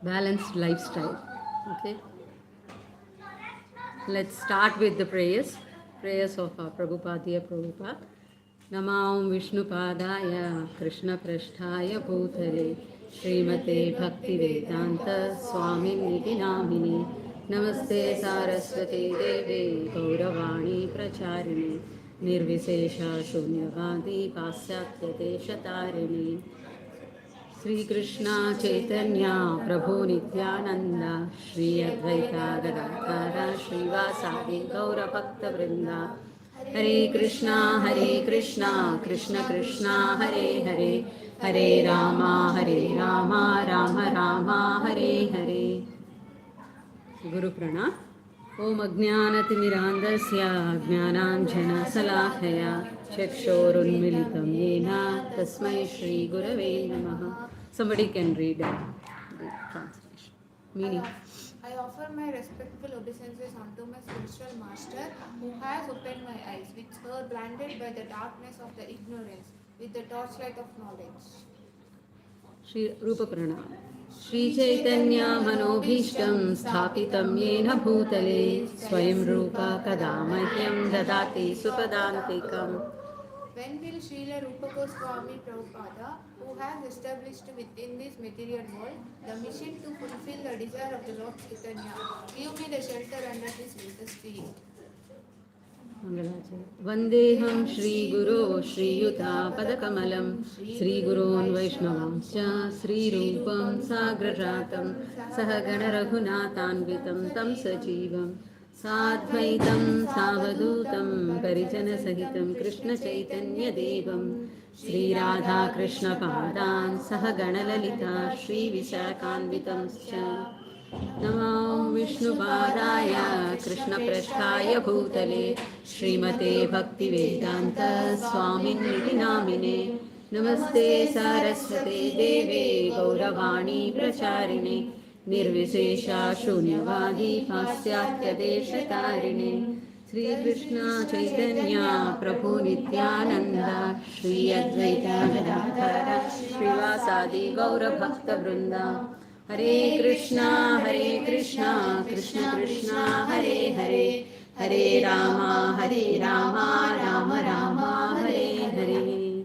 balanced lifestyle. Okay, let's start with the prayers. Prayers of Prabhupada Prabhupada. Namam Vishnu Padaya Krishna Prasthaya Bhutale Srimate Bhakti Vedanta Swami Niti Namini Namaste Saraswati Deve Gauravani Pracharine Nirvisesha Shunyavadi Pasyatya Deshatarine Sri Krishna Chaitanya Prabhu Nityananda Shri Advaita Gadadhara Srivasadi Gaura Bhakta Vrinda Hare Krishna Krishna Krishna Hare Hare Hare Rama Rama Rama Hare Hare Guru Pranam Om Ajnanatimirandasya Jnananjana Chakshorunmilitam Yena Tasmai Shri Gurave Namaha. Somebody can read the translation. Meaning. I offer my respectful obeisances unto my spiritual master, who has opened my eyes, which were blinded by the darkness of the ignorance, with the torchlight of knowledge. Shri Rupa Pranam. Shri Chaitanya Manobhishtam Sthapitam Yena Bhutale Swayam Rupa Kadamahyam Dadati Supadantikam. When will Srila Rupa Goswami Prabhupada, who has established within this material world the mission to fulfill the desire of the Lord Chaitanya, give me the shelter under his lotus feet? Vandeham Shri Guru Shri Yuta Padakamalam Shri Gurun Vaishnavamscha Shri Rupam Sagrajatam Sahagana Raghunathanvitam Tam Sajivam Sadvaitam Savadutam Parijana Sahitam Krishna Chaitanya Devam Shri Radha Krishna Padan Sahagana Lalita Shri Vishakanvitamscha Namo Vishnu Padaya Krishna Prasthaya Bhutale Srimate Bhakti Vedanta Swamin Niti Namine Namaste Saraswate Deve Gauravani Pracharine Nirvisesha Shunyavadi Pasyatya Deshatarine Sri Krishna Chaitanya Prabhu Nityananda Shri Advaita Gadadhara Srivasadi Gaura Bhakta Vrinda Hare Krishna Krishna Krishna Hare Hare Hare Rama Rama Rama Hare Hare.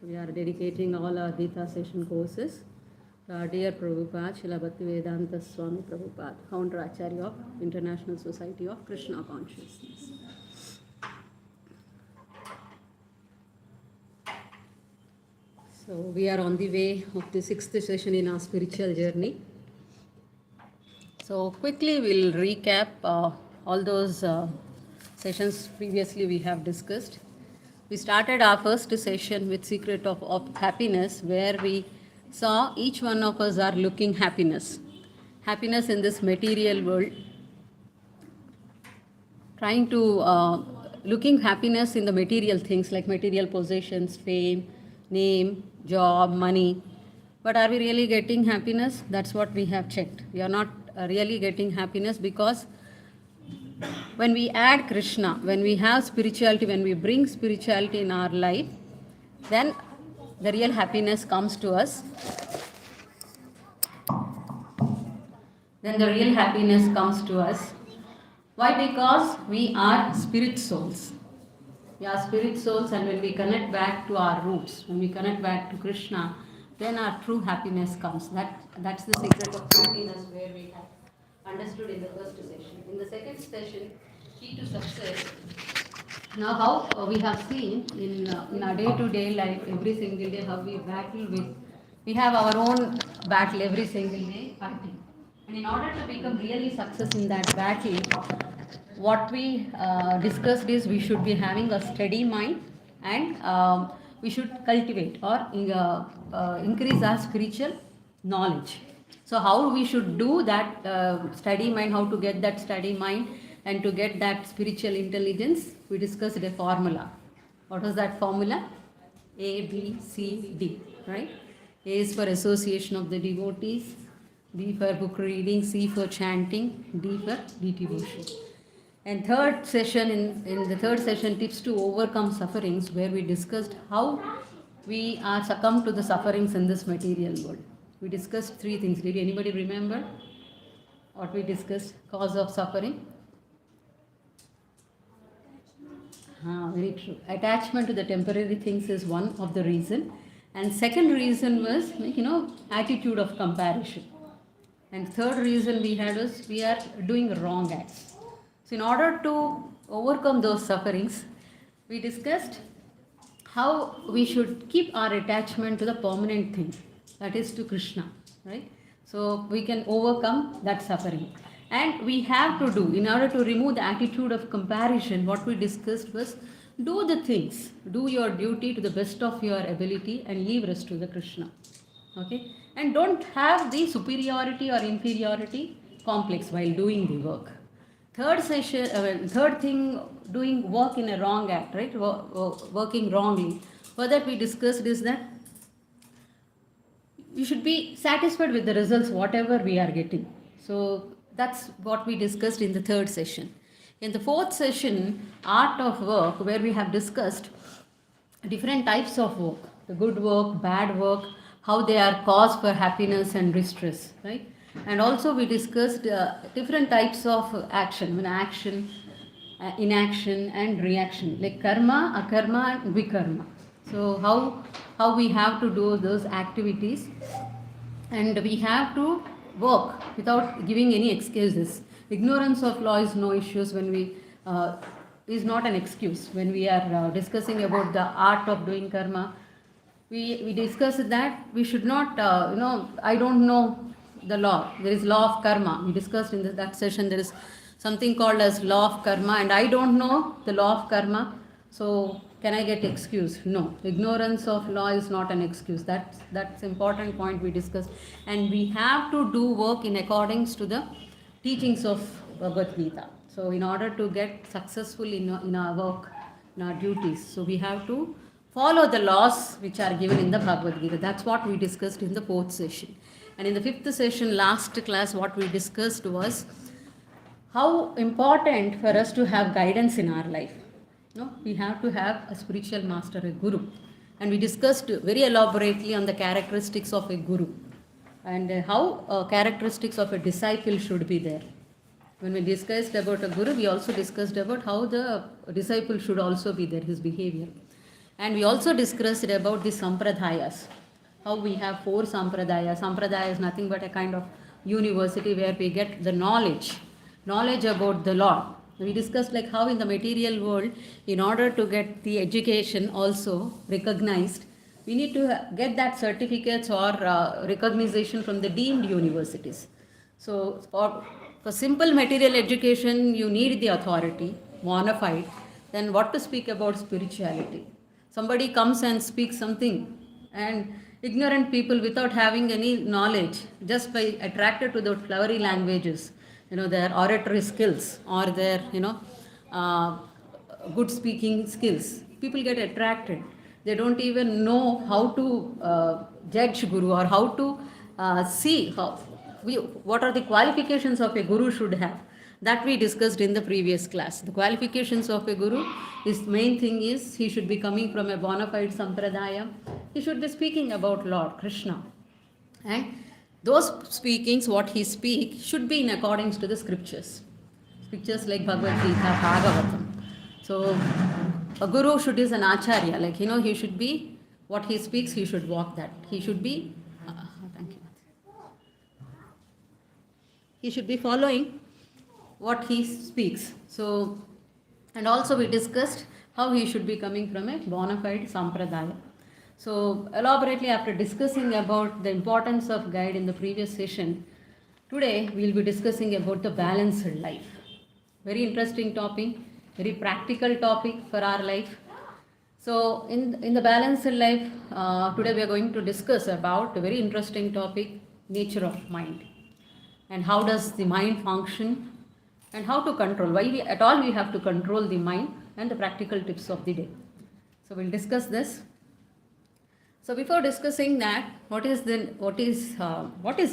So we are dedicating all our Gita session courses to our dear Prabhupada, Srila Bhaktivedanta Swami Prabhupada, founder Acharya of International Society of Krishna Consciousness. So we are on the way of the sixth session in our spiritual journey. So quickly we'll recap all those sessions previously we have discussed. We started our first session with Secret of Happiness, where we saw each one of us are looking happiness. Happiness in this material world. Trying to looking happiness in the material things like material possessions, fame, name, job, money. But are we really getting happiness? That's what we have checked. We are not really getting happiness, because when we add Krishna, when we have spirituality, when we bring spirituality in our life, then the real happiness comes to us. Then the real happiness comes to us. Why? Because we are spirit souls. We are spirit souls, and when we connect back to our roots, when we connect back to Krishna, then our true happiness comes. That's the secret of happiness, where we have understood in the first session. In the second session, key to success. Now, how we have seen in our day-to-day life, every single day, how we battle with. We have our own battle every single day, fighting. And in order to become really success in that battle, what we discussed is we should be having a steady mind, and we should cultivate or increase our spiritual knowledge. So how we should do that steady mind, how to get that steady mind and to get that spiritual intelligence, we discussed a formula. What was that formula? A, B, C, D, right? A is for association of the devotees, B for book reading, C for chanting, D for devotion. And third session, in the third session, tips to overcome sufferings, where we discussed how we are succumb to the sufferings in this material world. We discussed three things. Did anybody remember what we discussed? Cause of suffering. Very true. Attachment to the temporary things is one of the reason, and second reason was attitude of comparison, and third reason we had was we are doing wrong acts. So in order to overcome those sufferings, we discussed how we should keep our attachment to the permanent thing, that is to Krishna, right? So we can overcome that suffering. And we have to do, in order to remove the attitude of comparison, what we discussed was do the things, do your duty to the best of your ability and leave rest to the Krishna. Okay? And don't have the superiority or inferiority complex while doing the work. Third thing, doing work in a wrong act, right? Working wrongly. For that we discussed is that you should be satisfied with the results, whatever we are getting. So that's what we discussed in the third session. In the fourth session, art of work, where we have discussed different types of work, the good work, bad work, how they are cause for happiness and distress, right? And also we discussed different types of action, action, inaction and reaction, like karma, akarma and vikarma. So how we have to do those activities, and we have to work without giving any excuses. Ignorance of law is no issues when we is not an excuse when we are discussing about the art of doing karma. We discussed that we should not I don't know the law. There is law of karma. We discussed in that session there is something called as law of karma, and I don't know the law of karma. So can I get excuse? No. Ignorance of law is not an excuse. That's important point we discussed. And we have to do work in accordance to the teachings of Bhagavad Gita. So in order to get successful in our work, in our duties, so we have to follow the laws which are given in the Bhagavad Gita. That's what we discussed in the fourth session. And in the fifth session, last class, what we discussed was how important for us to have guidance in our life. We have to have a spiritual master, a guru. And we discussed very elaborately on the characteristics of a guru and how characteristics of a disciple should be there. When we discussed about a guru, we also discussed about how the disciple should also be there, his behavior. And we also discussed about the sampradayas, how we have 4 sampradayas. Sampradaya is nothing but a kind of university where we get the knowledge about the Lord. We discussed like how in the material world, in order to get the education also recognized, we need to get that certificates or recognition from the deemed universities. So for simple material education, you need the authority, bona fide. Then what to speak about spirituality? Somebody comes and speaks something, and ignorant people without having any knowledge, just by attracted to those flowery languages, their oratory skills or their good speaking skills, people get attracted. They don't even know how to judge guru or how to see what are the qualifications of a guru should have. That we discussed in the previous class. The qualifications of a guru, his main thing is he should be coming from a bona fide sampradaya. He should be speaking about Lord Krishna, and those speakings, what he speaks, should be in accordance to the scriptures like Bhagavad Gita, Bhagavatam. So a guru should is an acharya, like he should be, what he speaks, he should walk that. He should be thank you. He should be following what he speaks. So, and also we discussed how he should be coming from a bona fide sampradaya. So elaborately, after discussing about the importance of guide in the previous session, today we will be discussing about the balanced life. Very interesting topic, very practical topic for our life. So in the balanced life, today we are going to discuss about a very interesting topic, nature of mind, and how does the mind function, and how to control, why we have to control the mind, and the practical tips of the day. So we'll discuss this. So before discussing that, what is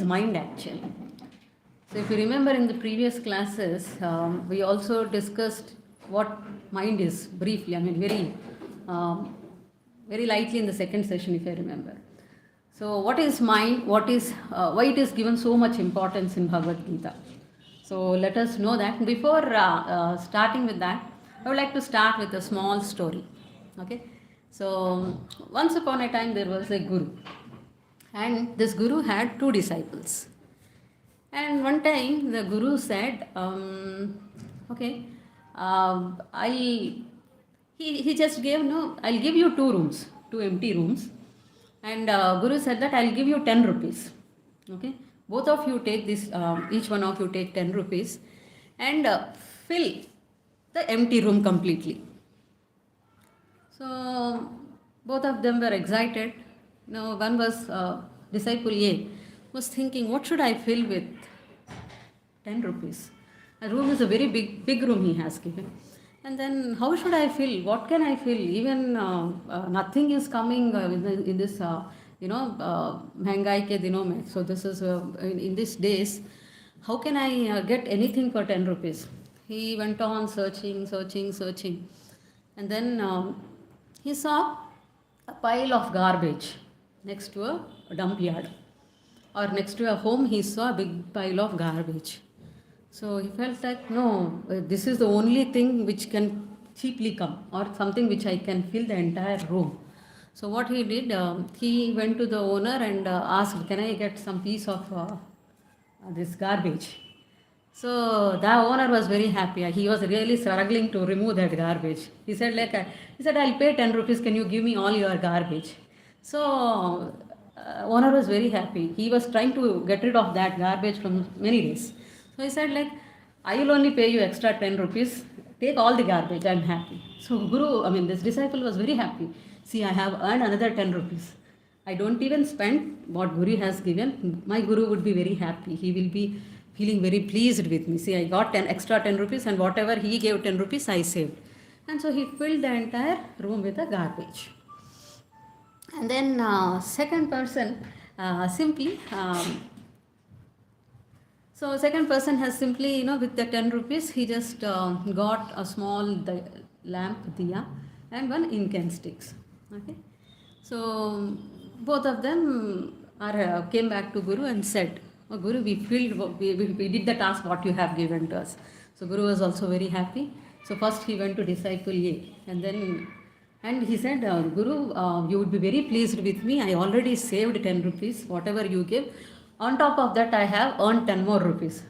mind actually? So if you remember in the previous classes, we also discussed what mind is briefly. Very lightly in the second session, if I remember. So, what is mind? What is why it is given so much importance in Bhagavad Gita? So, let us know that. Before starting with that, I would like to start with a small story. Okay. So, once upon a time there was a guru, and this guru had two disciples. And one time the guru said, "Okay, I'll." He just gave no. I'll give you two rooms, two empty rooms, and Guru said that I'll give you 10 rupees. Okay, both of you take this. Each one of you take 10 rupees, and fill the empty room completely. So both of them were excited. Now one was disciple A was thinking, what should I fill with 10 rupees? A room is a very big room he has given. And then how should I fill? What can I fill? Even nothing is coming in this, Mahangai ke dino mein. So this is in these days. How can I get anything for 10 rupees? He went on searching. And then he saw a pile of garbage next to a dump yard, or next to a home. He saw a big pile of garbage. So he felt like, no, this is the only thing which can cheaply come, or something which I can fill the entire room. So what he did, he went to the owner and asked, can I get some piece of this garbage? So the owner was very happy. He was really struggling to remove that garbage. He said, I'll pay 10 rupees. Can you give me all your garbage? So owner was very happy. He was trying to get rid of that garbage from many days. So he said, I will only pay you extra 10 rupees. Take all the garbage. I'm happy. So this disciple was very happy. See, I have earned another 10 rupees. I don't even spend what Guru has given. My Guru would be very happy. He will be feeling very pleased with me. See, I got 10 rupees, and whatever he gave 10 rupees, I saved. And so he filled the entire room with the garbage. And then second person simply, so second person has simply, with the 10 rupees, he just got a small lamp, diya, and one incandescent. Okay. So both of them came back to Guru and said, oh, Guru, we did the task what you have given to us. So Guru was also very happy. So first he went to disciple A, and he said, Guru, you would be very pleased with me. I already saved 10 rupees, whatever you give. On top of that, I have earned 10 more rupees.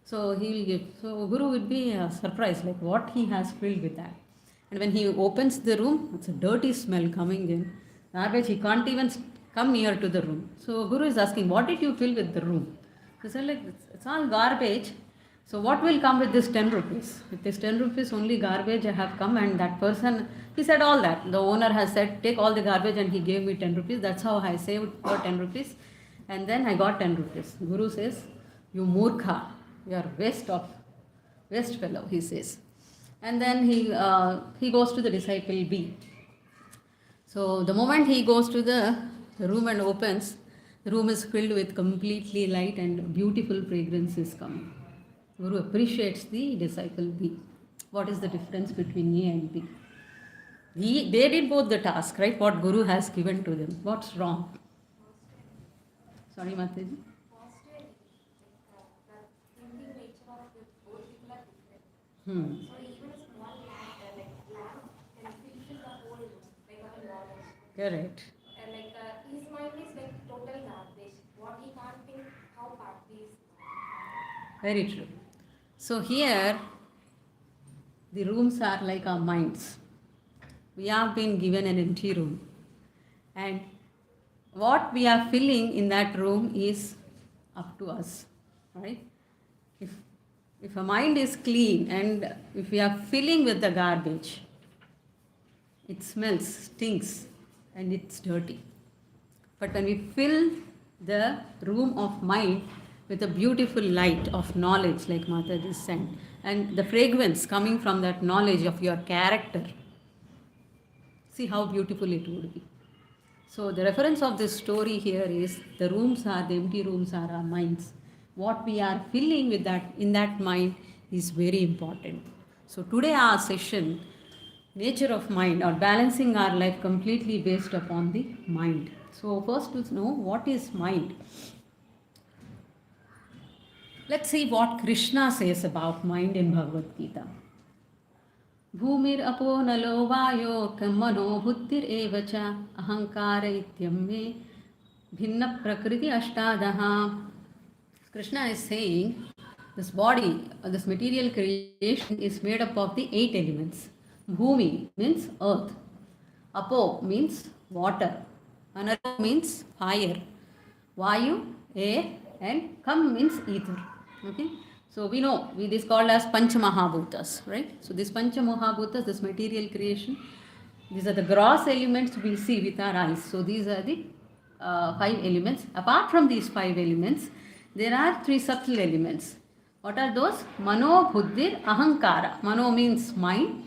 So he will give. So Guru would be surprised, like what he has filled with that. And when he opens the room, it's a dirty smell coming in. Garbage, he can't even come near to the room. So Guru is asking, what did you fill with the room? He said, it's all garbage. So what will come with this 10 rupees? With this 10 rupees, only garbage I have come, and that person, he said all that. The owner has said, take all the garbage, and he gave me 10 rupees. That's how I saved for 10 rupees. And then I got 10 rupees. Guru says, you murkha, you are waste fellow, he says. And then he goes to the disciple B. So the moment he goes to the room and opens, the room is filled with completely light and beautiful fragrance is coming. Guru appreciates the disciple B. What is the difference between A and B? They did both the task, right? What Guru has given to them. What's wrong? Sorry, Mataji. Hmm. Correct. His mind is like total garbage. What he can't think, how party is. Very true. So here, the rooms are like our minds. We have been given an empty room, and what we are filling in that room is up to us, right? If a mind is clean and if we are filling with the garbage, it smells, stinks, and it's dirty. But when we fill the room of mind with a beautiful light of knowledge, like Mataji said, and the fragrance coming from that knowledge of your character, see how beautiful it would be. So the reference of this story here is the empty rooms are our minds. What we are filling with in that mind is very important. So today our session, nature of mind, or balancing our life completely based upon the mind. So first to know what is mind. Let's see what Krishna says about mind in Bhagavad Gita. Bhumir apo nalo vayo kammano buddhir evacha ahankara ityamve bhinna prakriti ashtadaha. Krishna is saying this body, this material creation is made up of the 8 elements. Bhumi means earth. Apo means water. Anaro means fire. Vayu, air, and Kam means ether. Okay. So we know this is called as Pancha Mahabhutas, right? So this Pancha Mahabhutas, this material creation, these are the gross elements we see with our eyes. So these are the 5 elements. Apart from these 5 elements, there are 3 subtle elements. What are those? Mano, Buddhir, Ahankara. Mano means mind,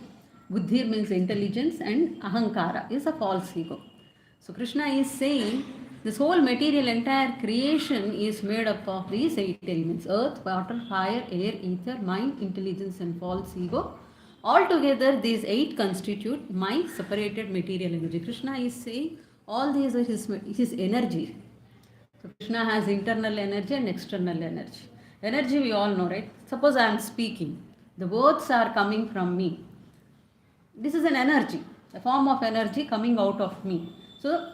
Buddhir means intelligence, and Ahankara is a false ego. So Krishna is saying this whole material, entire creation is made up of these 8 elements: earth, water, fire, air, ether, mind, intelligence, and false ego. Altogether, these 8 constitute my separated material energy. Krishna is saying all these are his energy. So Krishna has internal energy and external energy. Energy we all know, right? Suppose I am speaking. The words are coming from me. This is an energy, a form of energy coming out of me. So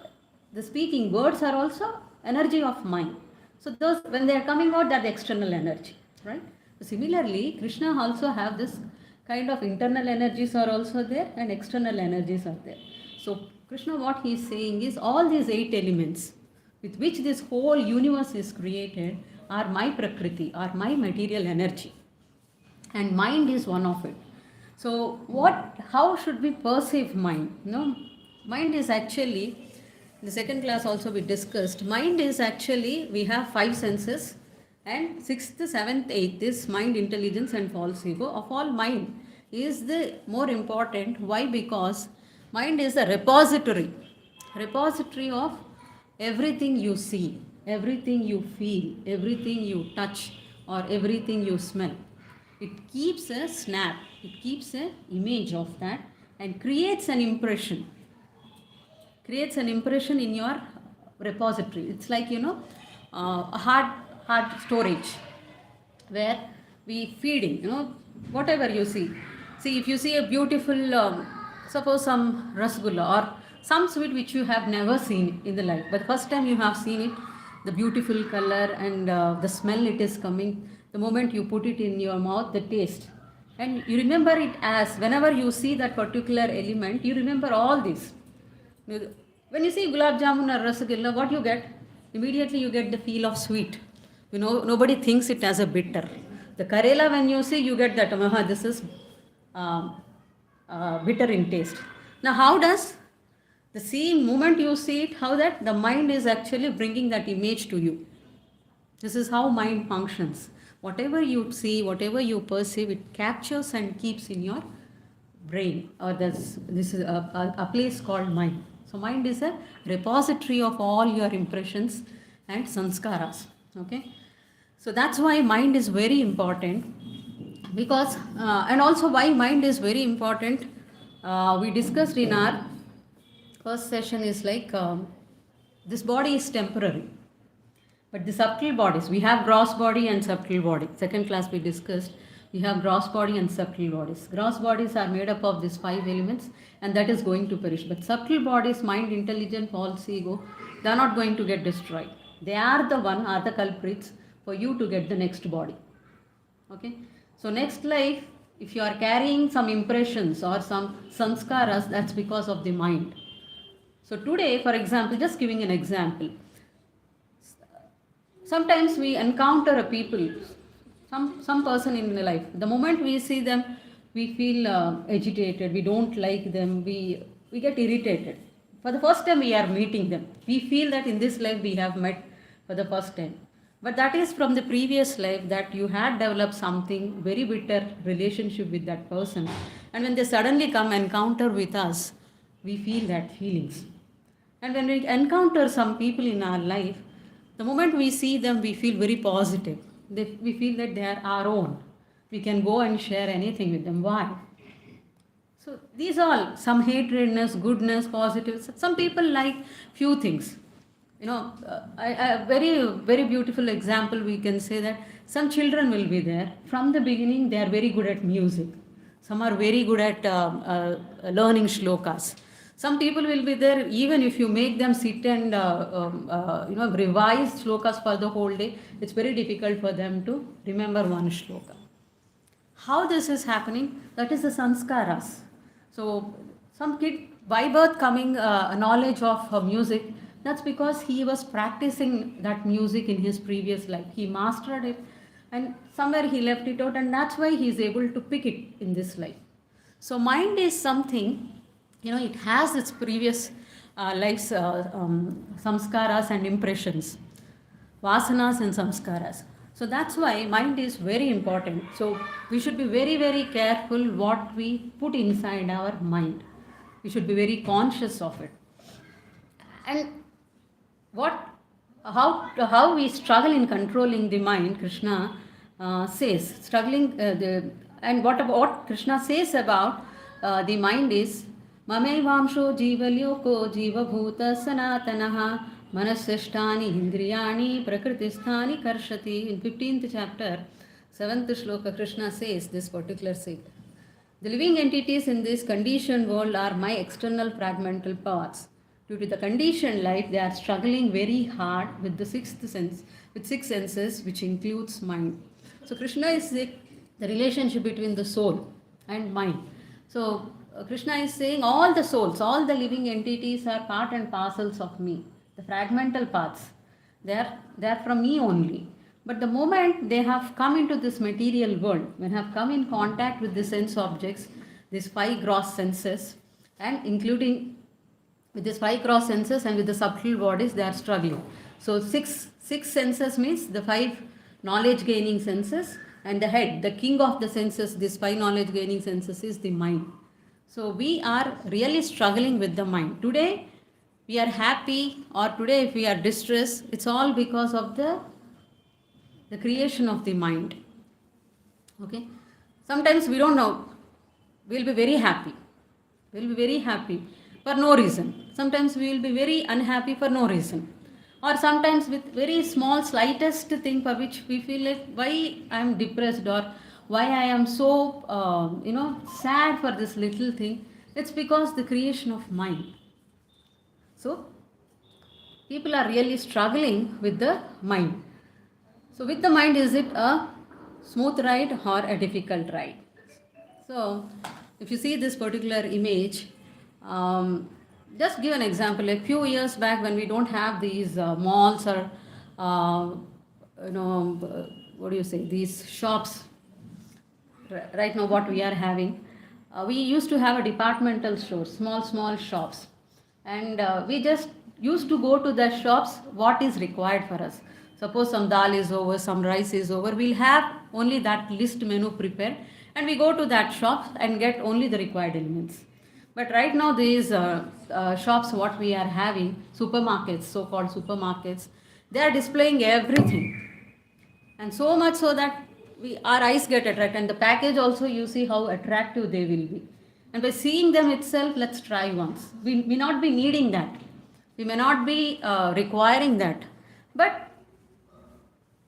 the speaking words are also energy of mind. So those, when they are coming out, that external energy, right? So similarly, Krishna also have this kind of internal energies are also there and external energies are there. So Krishna, what he is saying is all these 8 elements with which this whole universe is created are my prakriti, are my material energy, and mind is one of it. So how should we perceive mind? Mind is actually, in the second class also we discussed, mind is actually, we have 5 senses, and 6th, 7th, 8th is mind, intelligence, and false ego. Of all, mind is the more important. Why? Because mind is a repository of everything you see, everything you feel, everything you touch, or everything you smell. It keeps a snap, it keeps an image of that and creates an impression in your repository. It's like, a hard storage where we feeding, whatever you see. See, if you see a beautiful, suppose some rasgulla or some sweet which you have never seen in the life, but the first time you have seen it, the beautiful color and the smell it is coming, the moment you put it in your mouth, the taste, and you remember it as, whenever you see that particular element, you remember all this. When you see gulab jamun or rasgulla, what you get? Immediately you get the feel of sweet. Nobody thinks it as a bitter. The Karela, when you see, you get that, this is bitter in taste. Now, how does the same moment you see it, how that the mind is actually bringing that image to you? This is how mind functions. Whatever you see, whatever you perceive, it captures and keeps in your brain, or this is a place called mind. So mind is a repository of all your impressions and sanskaras. Okay, so that's why mind is very important, because and also why mind is very important, we discussed in our first session, is like this body is temporary, but the subtle bodies, we have gross body and subtle body. Second class we discussed, we have gross body and subtle bodies. Gross bodies are made up of these 5 elements, and that is going to perish. But subtle bodies, mind, intelligence, false ego, they are not going to get destroyed. They are the culprits for you to get the next body. Okay. So next life, if you are carrying some impressions or some sanskaras, that's because of the mind. So today, for example, just giving an example, sometimes we encounter a people, some person in the life. The moment we see them, we feel agitated. We don't like them. We get irritated. For the first time we are meeting them, we feel that in this life we have met for the first time. But that is from the previous life, that you had developed something very bitter relationship with that person. And when they suddenly come encounter with us, we feel that feelings. And when we encounter some people in our life, the moment we see them, we feel very positive. We feel that they are our own. We can go and share anything with them. Why? So these all, some hatredness, goodness, positive. Some people like few things. A very, very beautiful example we can say that some children will be there. From the beginning, they are very good at music. Some are very good at learning shlokas. Some people will be there, even if you make them sit and revise shlokas for the whole day, it's very difficult for them to remember one shloka. How this is happening? That is the sanskaras. So some kid by birth coming knowledge of music, that's because he was practicing that music in his previous life. He mastered it and somewhere he left it out, and that's why he is able to pick it in this life. So mind is something, it has its previous life's samskaras and impressions, vasanas and samskaras. So that's why mind is very important. So we should be very, very careful what we put inside our mind. We should be very conscious of it. And how we struggle in controlling the mind, Krishna says, and what Krishna says about the mind is, Mamevamsho jivalyoko jivabhuta sanatanaha manaseshtani indriyani prakritisthani karshati. In 15th chapter, 7th shloka, Krishna says this particular thing. The living entities in this conditioned world are my external fragmental parts. Due to the conditioned life, they are struggling very hard with the sixth sense, with six senses, which includes mind. So Krishna is saying the relationship between the soul and mind. So Krishna is saying all the souls, all the living entities are part and parcels of me. The fragmental parts, they are from me only. But the moment they have come into this material world, when have come in contact with the sense objects, these five gross senses, and including with these five gross senses and with the subtle bodies, they are struggling. So six senses means the five knowledge gaining senses, and the head, the king of the senses, these five knowledge gaining senses, is the mind. So we are really struggling with the mind. Today we are happy, or today if we are distressed, it's all because of the creation of the mind. Okay, sometimes we don't know, we'll be very happy for no reason. Sometimes we will be very unhappy for no reason, or sometimes with very small slightest thing for which we feel like why I am depressed, or why I am so sad for this little thing. It's because the creation of mind. So people are really struggling with the mind. So with the mind, is it a smooth ride or a difficult ride? So if you see this particular image, just give an example. A few years back, when we don't have these malls or these shops. Right now what we are having, we used to have a departmental store, small shops, and we just used to go to the shops what is required for us. Suppose some dal is over, some rice is over, we'll have only that list menu prepared, and we go to that shop and get only the required elements. But right now these shops what we are having, supermarkets, so-called supermarkets, they are displaying everything, and so much so that our eyes get attracted, and the package also, you see how attractive they will be. And by seeing them itself, let's try once. We may not be needing that, we may not be requiring that, but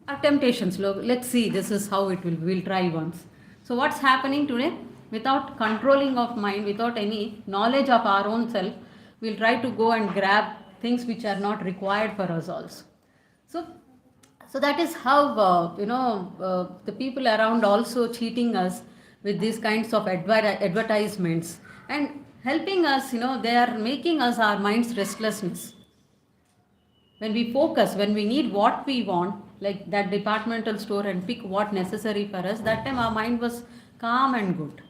our temptations, let's see, this is how it will, we'll try once. So what's happening today? Without controlling of mind, without any knowledge of our own self, we'll try to go and grab things which are not required for us also. So that is how the people around also cheating us with these kinds of advertisements and helping us. They are making us our mind's restlessness. When we focus, when we need what we want, like that departmental store, and pick what necessary for us, that time our mind was calm and good.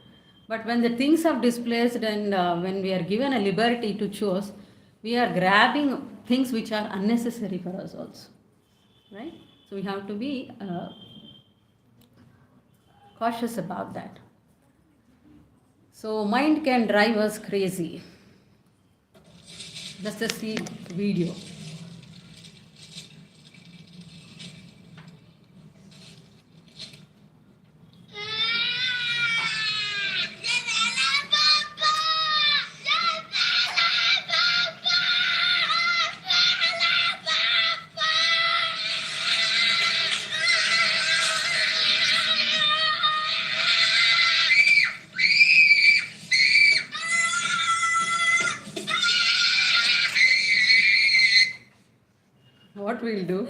But when the things have displaced, and when we are given a liberty to choose, we are grabbing things which are unnecessary for us also, right? So we have to be cautious about that. So mind can drive us crazy. Let's just see video. we'll do?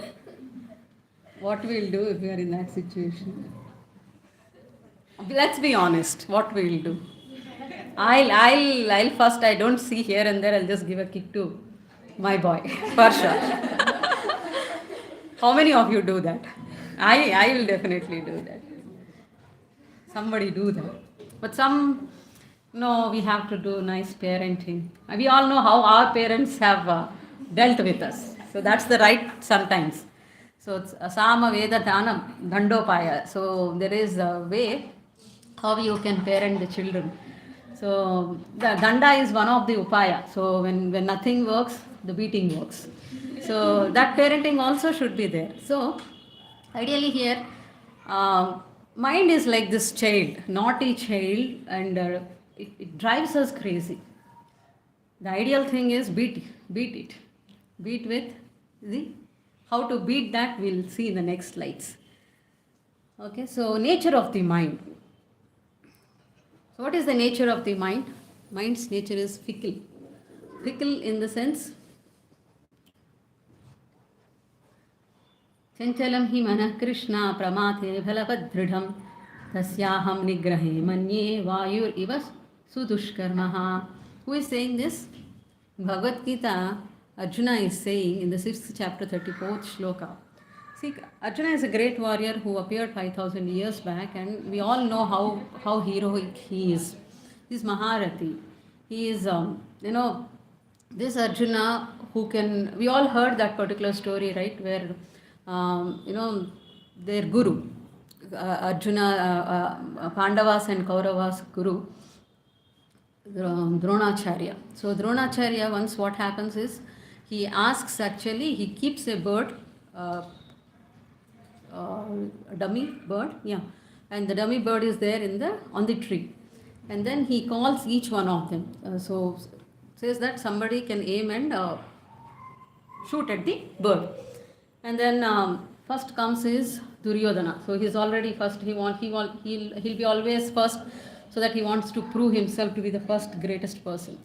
What we'll do if we are in that situation? Let's be honest. What we'll do? I'll first. I don't see here and there. I'll just give a kick to my boy for sure. How many of you do that? I will definitely do that. Somebody do that. But some, no, we have to do nice parenting. We all know how our parents have dealt with us. So that's the right sometimes. So it's Asama Veda Dhanam Dandopaya. So there is a way how you can parent the children. So the danda is one of the upaya. So when nothing works, the beating works. So that parenting also should be there. So ideally here, mind is like this child, naughty child, and it drives us crazy. The ideal thing is beat it. Beat with the, how to beat that we'll see in the next slides. Okay, so nature of the mind. So what is the nature of the mind? Mind's nature is fickle. Fickle in the sense, Chanchalam hi manah Krishna pramathe bhalabadridham tasyaham nigrahe manye vayur iva sudushkarmaha. Who is saying this? Bhagavad Gita, Arjuna is saying in the 6th chapter 34th shloka. See, Arjuna is a great warrior who appeared 5,000 years back, and we all know how heroic he is. He's Maharati. He is, this Arjuna who can, we all heard that particular story, right, where, their guru, Arjuna, Pandavas and Kauravas guru, Dronacharya. So Dronacharya, once what happens is, he asks, actually, he keeps a bird, a dummy bird, and the dummy bird is there on the tree, and then he calls each one of them. So says that somebody can aim and shoot at the bird, and then first comes is Duryodhana. So he's already first. He'll be always first, so that he wants to prove himself to be the first greatest person.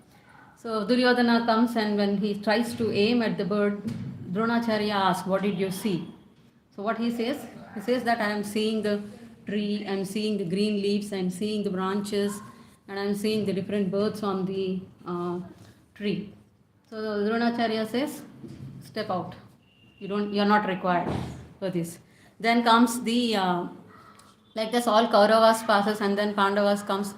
So Duryodhana comes, and when he tries to aim at the bird, Dronacharya asks, "What did you see?" So what he says that I am seeing the tree, I am seeing the green leaves, I am seeing the branches, and I am seeing the different birds on the tree. So Dronacharya says, step out. You are not required for this. Then comes the, like this all Kauravas passes, and then Pandavas comes,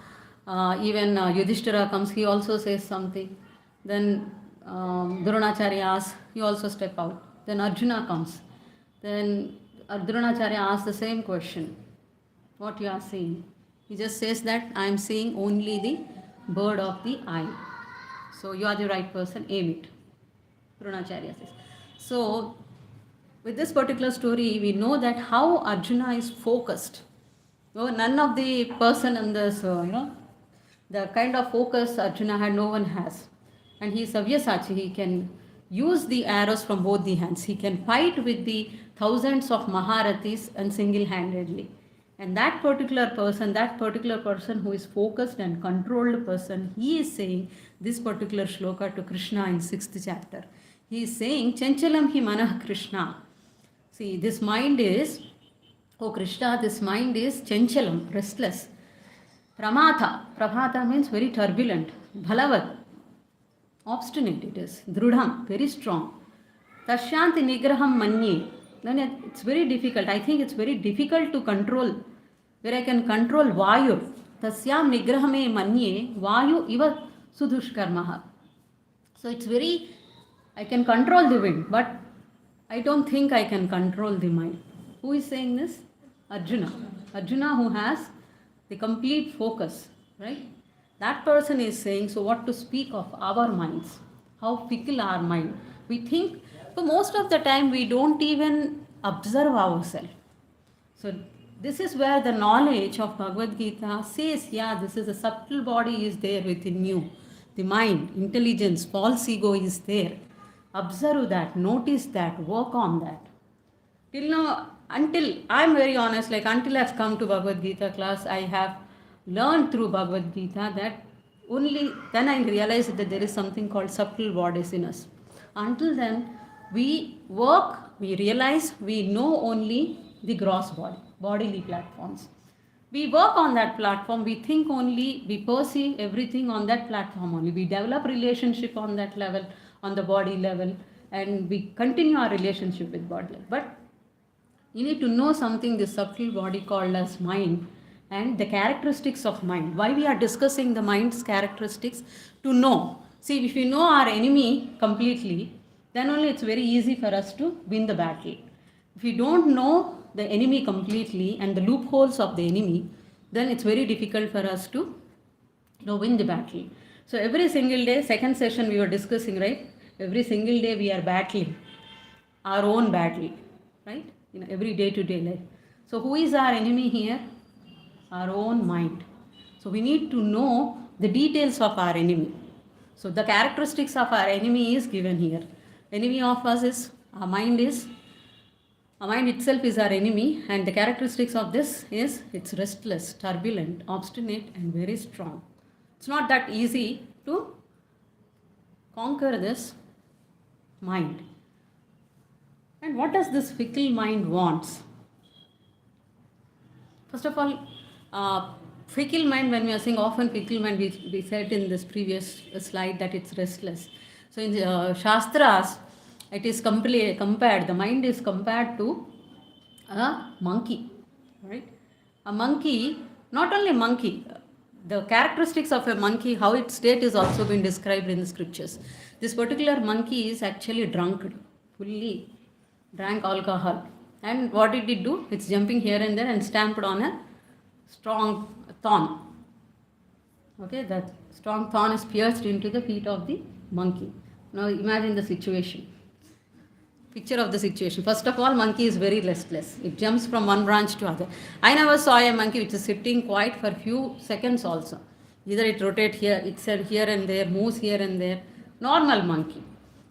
even Yudhishthira comes, he also says something. Then Dronacharya asks, you also step out. Then Arjuna comes. Then Dronacharya asks the same question. What you are seeing? He just says that I am seeing only the bird of the eye. So you are the right person, aim it. Dronacharya says. So with this particular story, we know that how Arjuna is focused. None of the person in this, the kind of focus Arjuna had, no one has. And he is Savyasachi. He can use the arrows from both the hands. He can fight with the thousands of Maharathis and single-handedly. And that particular person who is focused and controlled person, he is saying this particular shloka to Krishna in 6th chapter. He is saying, Chanchalam hi manah Krishna. See, this mind is, oh Krishna, this mind is Chanchalam, restless. Pramata means very turbulent. Bhalavat, obstinate it is. Drudham, very strong. Tashyanti nigraham manye. Then it's very difficult. I think it's very difficult to control. Where I can control Vayu. Tasyam nigrahame manye Vayu iva sudushkarmaha. So it's very, I can control the wind, but I don't think I can control the mind. Who is saying this? Arjuna. Arjuna who has the complete focus, right? That person is saying, so what to speak of our minds? How fickle our mind. We think, so most of the time we don't even observe ourselves. So this is where the knowledge of Bhagavad Gita says, this is a subtle body is there within you. The mind, intelligence, false ego is there. Observe that, notice that, work on that. Till now, until, I'm very honest, until I've come to Bhagavad Gita class, I have learned through Bhagavad Gita that only then I realized that there is something called subtle bodies in us. Until then, We work, we realize, we know only the gross body, bodily platforms. We work on that platform, we think only, we perceive everything on that platform only. We develop relationship on that level, on the body level, and we continue our relationship with body. But you need to know something, this subtle body called as mind, and the characteristics of mind. Why we are discussing the mind's characteristics? To know. See, if we know our enemy completely, then only it's very easy for us to win the battle. If we don't know the enemy completely and the loopholes of the enemy, then it's very difficult for us to win the battle. So every single day, second session we were discussing, right? Every single day we are battling our own battle, right? Every day to day life. So who is our enemy here? Our own mind. So we need to know the details of our enemy. So the characteristics of our enemy is given here. Enemy of us is our mind itself is our enemy, and the characteristics of this is it's restless, turbulent, obstinate, and very strong. It's not that easy to conquer this mind. And what does this fickle mind wants? First of all, fickle mind, when we are saying often fickle mind, we said in this previous slide that it's restless. So in the Shastras, it is compared, the mind is compared to a monkey, right? A monkey, not only monkey, the characteristics of a monkey, how its state is also been described in the scriptures. This particular monkey is actually drunk, fully drank alcohol. And what did it do? It's jumping here and there and stamped on a strong thorn. Okay, that strong thorn is pierced into the feet of the monkey. Now imagine the situation. Picture of the situation. First of all, monkey is very restless. It jumps from one branch to other. I never saw a monkey which is sitting quiet for few seconds also. Either it rotates here, it's here and there, moves here and there. Normal monkey.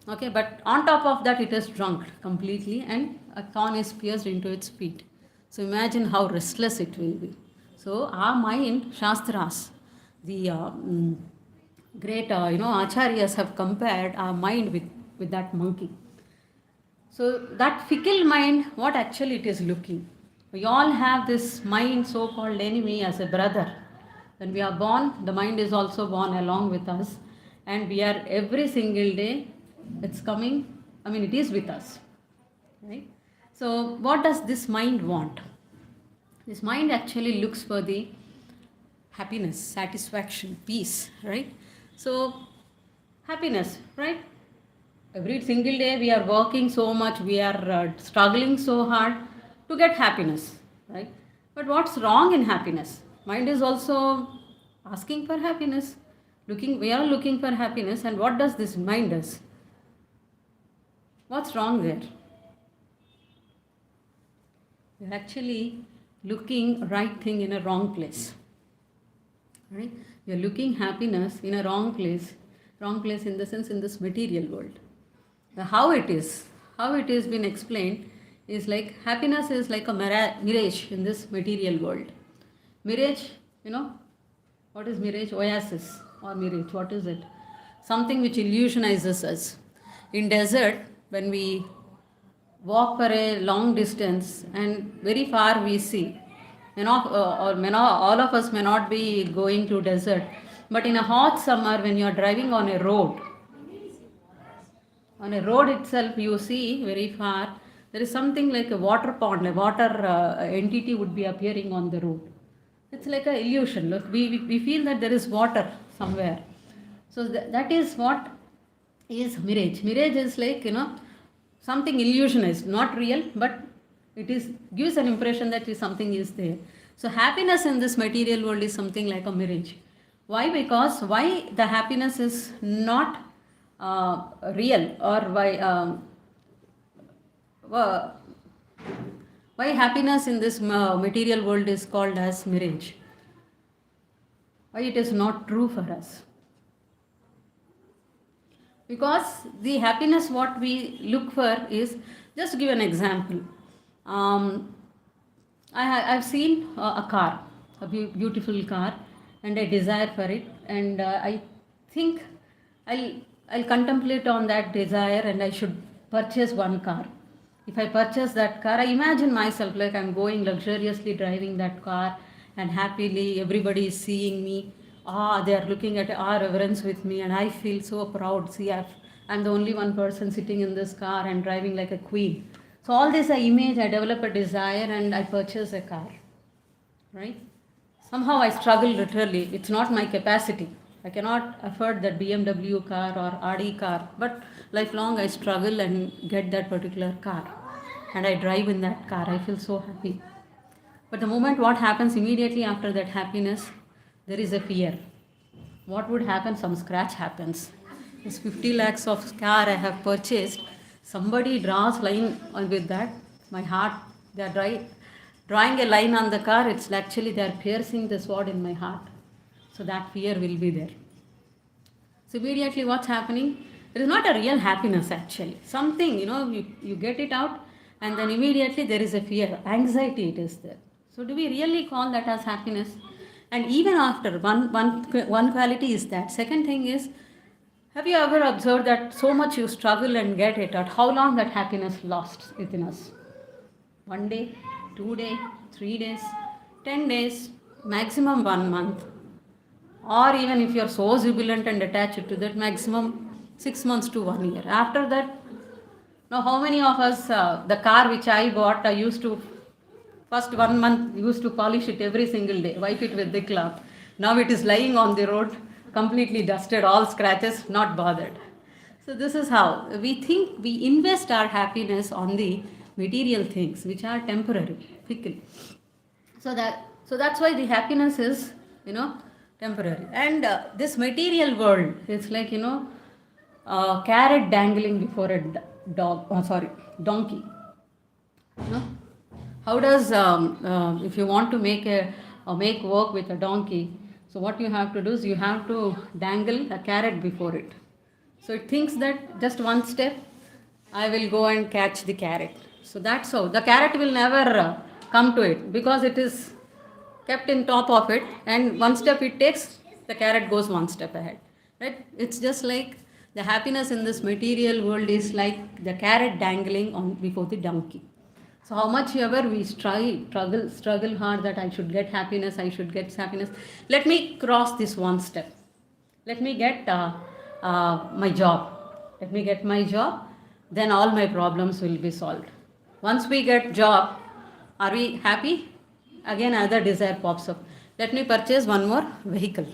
Okay, but on top of that it is drunk completely and a thorn is pierced into its feet. So imagine how restless it will be. So our mind, Shastras, the great acharyas have compared our mind with that monkey. So that fickle mind, what actually it is looking? We all have this mind, so-called enemy, as a brother. When we are born, the mind is also born along with us, and we are every single day, it's coming, it is with us, right? So what does this mind want? This mind actually looks for the happiness, satisfaction, peace, right? So happiness, right? Every single day we are working so much, we are struggling so hard to get happiness, right? But what's wrong in happiness? Mind is also asking for happiness. We are looking for happiness, and what does this mind does? What's wrong there? You're actually looking right thing in a wrong place, right? You're looking happiness in a wrong place in the sense in this material world. How it is been explained is like happiness is like a mirage in this material world. Mirage, what is mirage? Oasis or mirage, what is it? Something which illusionizes us. In desert, when we walk for a long distance and very far we see, all of us may not be going to desert, but in a hot summer when you are driving on a road itself, you see very far, there is something like a water pond, a water entity would be appearing on the road. It's like an illusion. Look, we feel that there is water somewhere. So that is what is mirage. Mirage is like, something illusionized, not real, but it gives an impression that something is there. So happiness in this material world is something like a mirage. Why? Because why the happiness is not real, or why happiness in this material world is called as mirage? Why it is not true for us? Because the happiness what we look for is, just to give an example, I've seen a car, a beautiful car, and I desire for it, and I think I'll contemplate on that desire, and I should purchase one car. If I purchase that car, I imagine myself like I'm going luxuriously driving that car and happily everybody is seeing me. They are looking at our reverence with me and I feel so proud. See, I'm the only one person sitting in this car and driving like a queen. So all this I image, I develop a desire and I purchase a car, right? Somehow I struggle literally. It's not my capacity. I cannot afford that BMW car or RD car, but lifelong I struggle and get that particular car. And I drive in that car. I feel so happy. But the moment what happens immediately after that happiness, there is a fear. What would happen? Some scratch happens. This 50 lakhs of car I have purchased, somebody draws line with that. My heart, they are drawing a line on the car. It's actually they are piercing the sword in my heart. So that fear will be there. So immediately what's happening? It is not a real happiness actually. Something, you get it out and then immediately there is a fear, anxiety it is there. So do we really call that as happiness? And even after, one quality is that. Second thing is, have you ever observed that so much you struggle and get it out, how long that happiness lasts within us? 1 day, 2 days, 3 days, 10 days, maximum 1 month. Or even if you are so jubilant and attached to that, maximum 6 months to 1 year. After that, now how many of us, the car which I bought, I used to, first 1 month, used to polish it every single day, wipe it with the cloth. Now it is lying on the road, completely dusted, all scratches, not bothered. So this is how we think we invest our happiness on the material things which are temporary, fickle. So that's why the happiness is, temporary. And this material world is like, carrot dangling before a donkey. How does, if you want to make work with a donkey, so what you have to do is you have to dangle a carrot before it. So it thinks that just one step, I will go and catch the carrot. So that's how. The carrot will never come to it because it is kept in top of it, and one step it takes, the carrot goes one step ahead. Right? It's just like the happiness in this material world is like the carrot dangling on before the donkey. So how much ever we struggle hard that I should get happiness, Let me cross this one step. Let me get my job. Let me get my job, then all my problems will be solved. Once we get job, are we happy? Again another desire pops up. Let me purchase one more vehicle.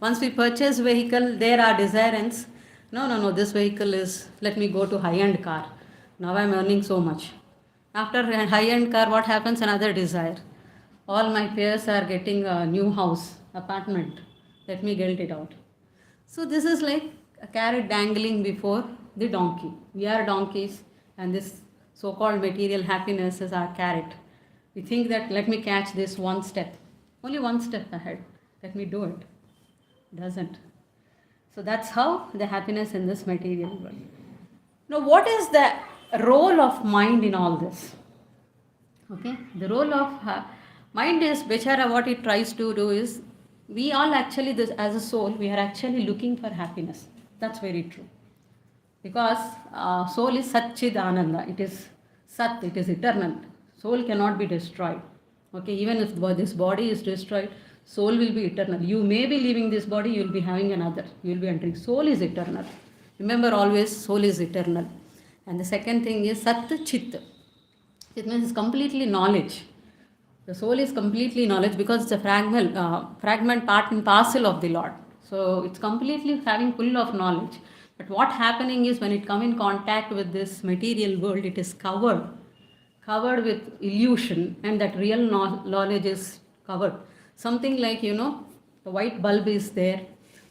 Once we purchase vehicle, there are desires. No, this vehicle is, let me go to high-end car. Now I am earning so much. After a high-end car, what happens? Another desire. All my peers are getting a new house, apartment. Let me get it out. So this is like a carrot dangling before the donkey. We are donkeys and this so-called material happiness is our carrot. We think that let me catch this one step. Only one step ahead. Let me do it. Doesn't. So that's how the happiness in this material world. Now what is the role of mind in all this? Okay, the role of mind is, Bechara, what it tries to do is, we all actually, this as a soul, we are actually looking for happiness. That's very true. Because soul is Satchid Ananda. It is Sat, it is eternal. Soul cannot be destroyed. Okay, even if this body is destroyed, soul will be eternal. You may be leaving this body, you will be having another. You will be entering. Soul is eternal. Remember always, soul is eternal. And the second thing is Sat Chit. It means it's completely knowledge. The soul is completely knowledge because it's a fragment part and parcel of the Lord. So it's completely having full of knowledge. But what happening is when it come in contact with this material world, it is covered with illusion, and that real knowledge is covered. Something like, the white bulb is there.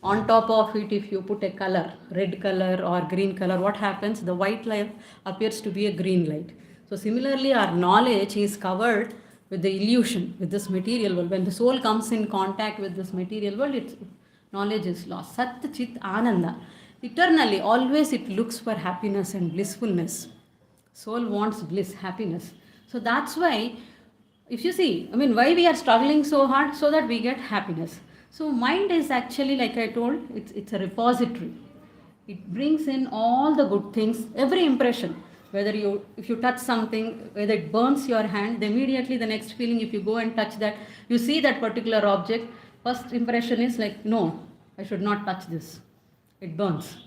On top of it, if you put a color, red color or green color, what happens? The white light appears to be a green light. So similarly, our knowledge is covered with the illusion, with this material world. When the soul comes in contact with this material world, its knowledge is lost. Sat Chit Ananda. Eternally, always it looks for happiness and blissfulness. Soul wants bliss, happiness. So that's why, if you see, why we are struggling so hard? So that we get happiness. So mind is actually, like I told, it's a repository. It brings in all the good things, every impression. Whether if you touch something, whether it burns your hand, then immediately the next feeling, if you go and touch that, you see that particular object, first impression is like, no, I should not touch this. It burns.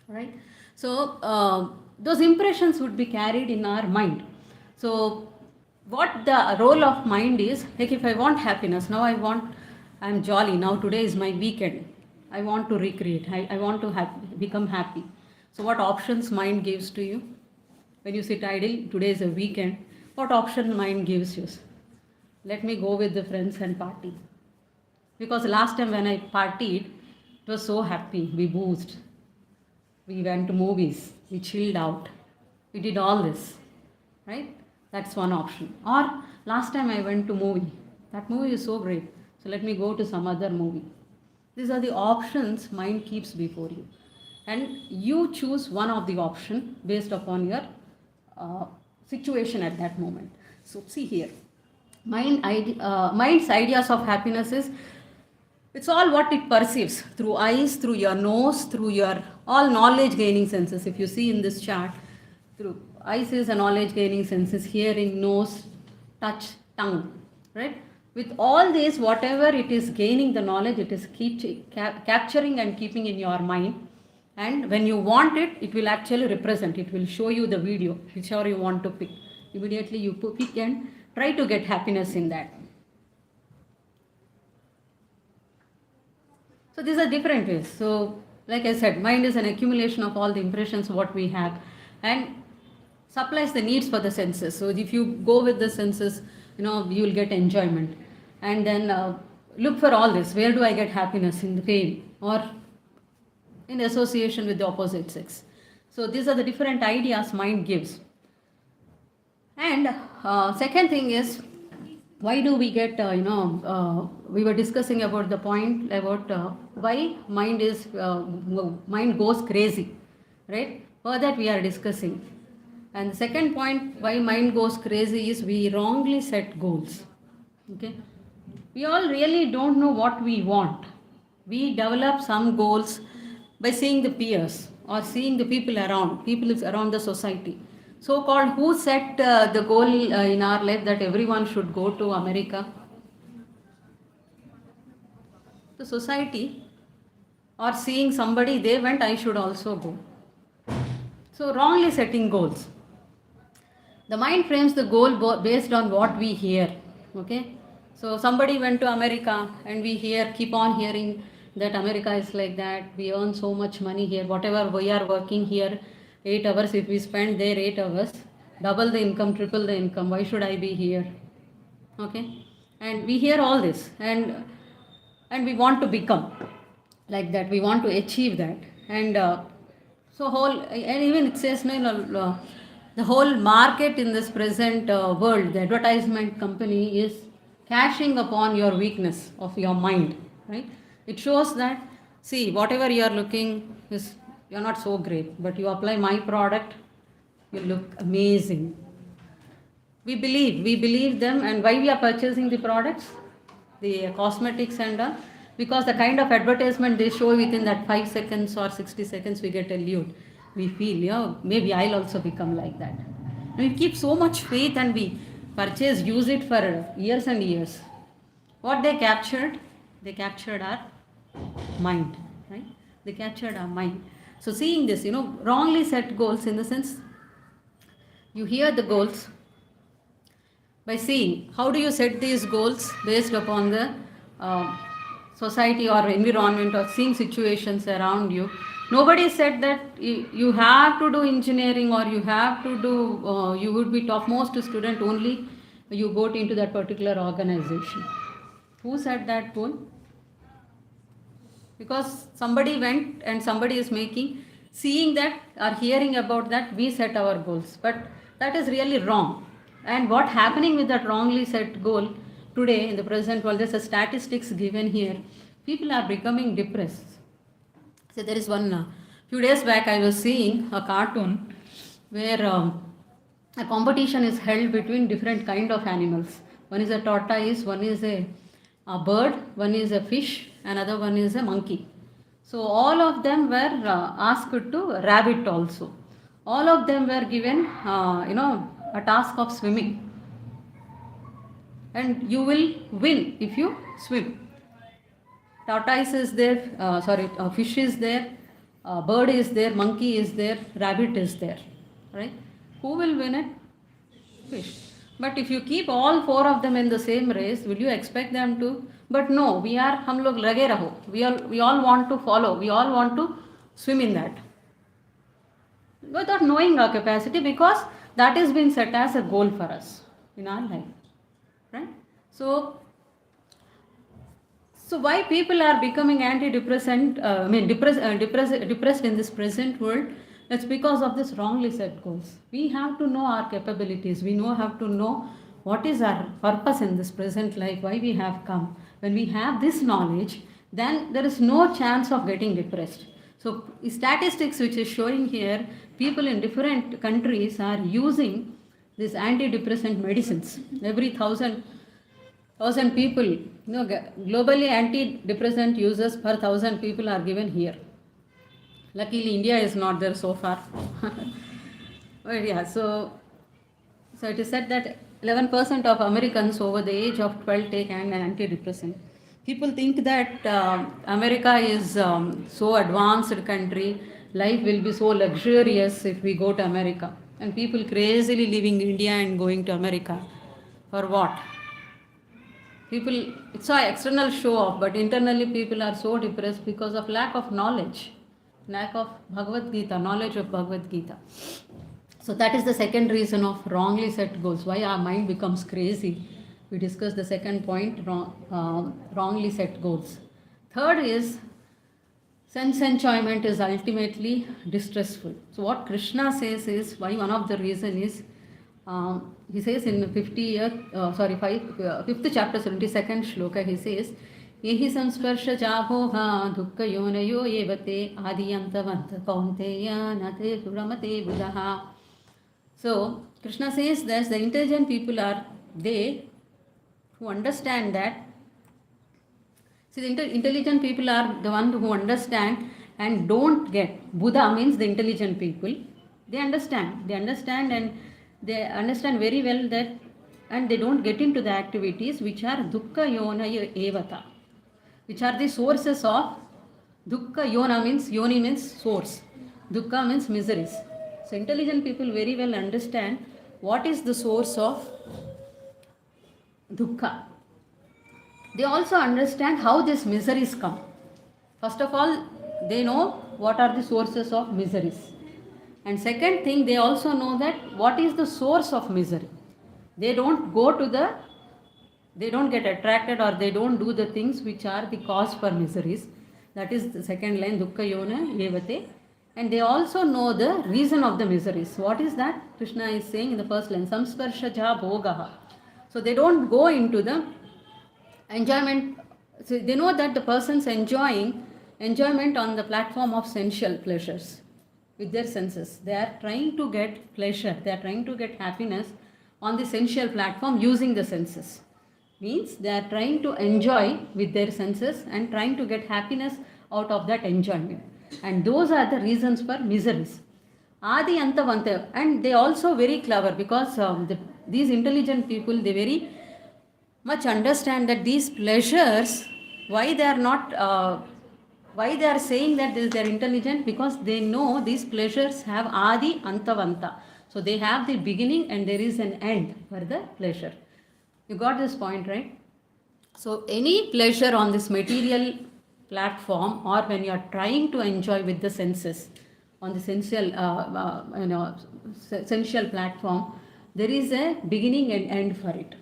Right? So those impressions would be carried in our mind. So what the role of mind is, like if I want happiness, now I'm jolly, now today is my weekend, I want to recreate, I want to become happy. So what options mind gives to you? When you sit idle, today is a weekend, what option mind gives you? Let me go with the friends and party. Because last time when I partied, it was so happy, we boozed, we went to movies, we chilled out, we did all this, right? That's one option. Or last time I went to movie, that movie is so great, so let me go to some other movie. These are the options mind keeps before you, and you choose one of the option based upon your situation at that moment. So see here, mind's ideas of happiness is, it's all what it perceives through eyes, through your nose, through your all knowledge gaining senses. If you see in this chart, through eyes is a knowledge gaining senses, hearing, nose, touch, tongue, right? With all this, whatever it is gaining the knowledge, it is capturing and keeping in your mind. And when you want it, it will actually represent, it will show you the video, whichever you want to pick. Immediately you pick and try to get happiness in that. So these are different ways. So like I said, mind is an accumulation of all the impressions what we have and supplies the needs for the senses. So if you go with the senses, you will get enjoyment. And then look for all this. Where do I get happiness? In the pain or in association with the opposite sex. So these are the different ideas mind gives. And second thing is, why do we get, we were discussing about the point about why mind goes crazy, right? For that we are discussing. And the second point, why mind goes crazy is we wrongly set goals. Okay? We all really don't know what we want. We develop some goals by seeing the peers or seeing the people around the society. So-called who set the goal in our life that everyone should go to America? The society, or seeing somebody, they went, I should also go. So wrongly setting goals. The mind frames the goal based on what we hear. Okay? So somebody went to America and we keep on hearing that America is like that, we earn so much money here, whatever we are working here, 8 hours, if we spend there 8 hours, double the income, triple the income, why should I be here? Okay? And we hear all this and we want to become like that, we want to achieve that. And and even it says, the whole market in this present world, the advertisement company is cashing upon your weakness of your mind, right? It shows that, see, whatever you are looking is, you're not so great, but you apply my product, you look amazing. We believe them, and why we are purchasing the products, the cosmetics and because the kind of advertisement they show within that 5 seconds or 60 seconds, we get allured. We feel, maybe I'll also become like that. And we keep so much faith and we use it for years and years. What they captured our mind, right? They captured our mind. So seeing this, wrongly set goals, in the sense, you hear the goals by seeing how do you set these goals based upon the society or environment or seeing situations around you. Nobody said that you have to do engineering or you have to do, you would be topmost student only you go into that particular organization. Who set that goal? Because somebody went and somebody is making, seeing that or hearing about that, we set our goals. But that is really wrong. And what happening with that wrongly set goal today in the present world, there's a statistics given here. People are becoming depressed. So there is one, few days back I was seeing a cartoon where a competition is held between different kind of animals. One is a tortoise, one is a bird, one is a fish, another one is a monkey. So all of them were asked to rabbit also. All of them were given, a task of swimming. And you will win if you swim. Tortoise is there, fish is there, bird is there, monkey is there, rabbit is there, right? Who will win it? Fish. But if you keep all four of them in the same race, will you expect them to? But no, हम लोग लगे रहो. We all want to follow. We all want to swim in that. Without knowing our capacity, because that has been set as a goal for us in our life, right? So why people are becoming antidepressant, depressed in this present world? It's because of this wrongly set goals. We have to know our capabilities. We have to know what is our purpose in this present life, why we have come. When we have this knowledge, then there is no chance of getting depressed. So statistics which is showing here, people in different countries are using these antidepressant medicines. Every thousand people, globally antidepressant users per 1,000 people are given here. Luckily, India is not there so far. But yeah, so it is said that 11% of Americans over the age of 12 take an antidepressant. People think that America is so advanced country, life will be so luxurious if we go to America. And people crazily leaving India and going to America. For what? People, it's an external show off, but internally people are so depressed because of lack of knowledge, lack of Bhagavad Gita, knowledge of Bhagavad Gita. So that is the second reason of wrongly set goals, why our mind becomes crazy. We discussed the second point, wrongly set goals. Third is, sense enjoyment is ultimately distressful. So what Krishna says is, why one of the reason is, he says in 5th chapter 72nd shloka, he says, yehi samsparsha jabhoha dukkha yonayo evate adiyantavanta kaunteya nate suramate buddhaha. So Krishna says that the intelligent people are they who understand that. See, the intelligent people are the ones who understand and don't get. Buddha means the intelligent people. They understand and they understand very well that, and they don't get into the activities which are dukkha yona evata, which are the sources of dukkha. Yoni means source, dukkha means miseries. So intelligent people very well understand what is the source of dukkha. They also understand how these miseries come. First of all, they know what are the sources of miseries. And second thing, they also know that what is the source of misery. They don't get attracted, or they don't do the things which are the cause for miseries. That is the second line, dukkha yona evate. And they also know the reason of the miseries. What is that? Krishna is saying in the first line, samsparshaja bhogaha. So they don't go into the enjoyment. So they know that the person's enjoying enjoyment on the platform of sensual pleasures with their senses. They are trying to get pleasure, they are trying to get happiness on the sensual platform using the senses. Means they are trying to enjoy with their senses and trying to get happiness out of that enjoyment. And those are the reasons for miseries. Adi Antavanta. And they also very clever, because these intelligent people, they very much understand that these pleasures, why they are not why they are saying that they are intelligent, because they know these pleasures have adi antavanta. So they have the beginning and there is an end for the pleasure. You got this point, right? So any pleasure on this material platform, or when you are trying to enjoy with the senses on the sensual platform, there is a beginning and end for it.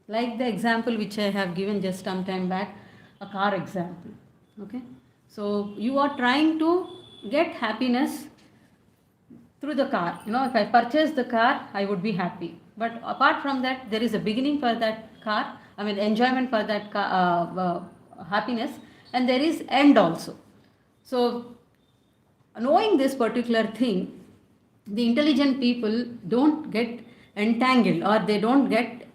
Like the example which I have given just some time back, a car example. Okay, so you are trying to get happiness through the car. If I purchase the car, I would be happy. But apart from that, there is a beginning for that car. Enjoyment for that car, happiness, and there is end also. So knowing this particular thing, the intelligent people don't get entangled, or they don't get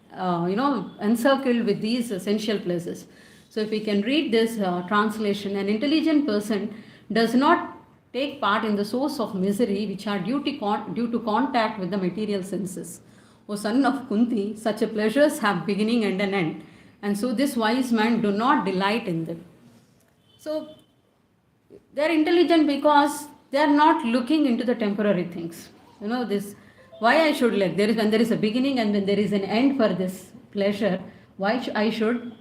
encircled with these essential places. So if we can read this translation, an intelligent person does not take part in the source of misery which are due to contact with the material senses. O son of Kunti, such a pleasures have beginning and an end, and so this wise man do not delight in them. So they are intelligent because they are not looking into the temporary things. This why I should like when there is a beginning and when there is an end for this pleasure, why I should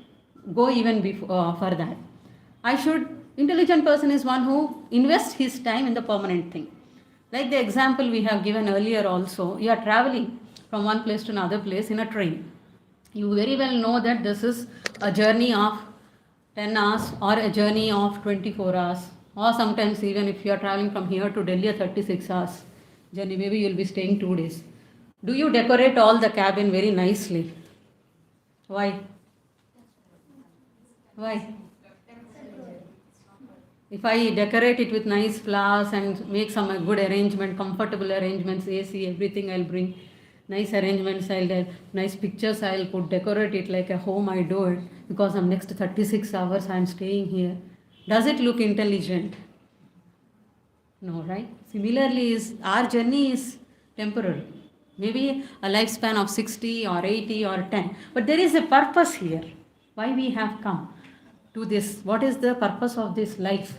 go even before for that. Intelligent person is one who invests his time in the permanent thing. Like the example we have given earlier also, you are traveling from one place to another place in a train. You very well know that this is a journey of 10 hours or a journey of 24 hours, or sometimes even if you are traveling from here to Delhi, a 36 hours journey, maybe you will be staying 2 days. Do you decorate all the cabin very nicely? Why? Why? If I decorate it with nice flowers and make some good arrangement, comfortable arrangements, AC, everything, I'll bring nice arrangements, nice pictures, I'll put, decorate it like a home, I do it because I'm next 36 hours I'm staying here. Does it look intelligent? No, right? Similarly, our journey is temporary. Maybe a lifespan of 60 or 80 or 10. But there is a purpose here. Why we have come to this? What is the purpose of this life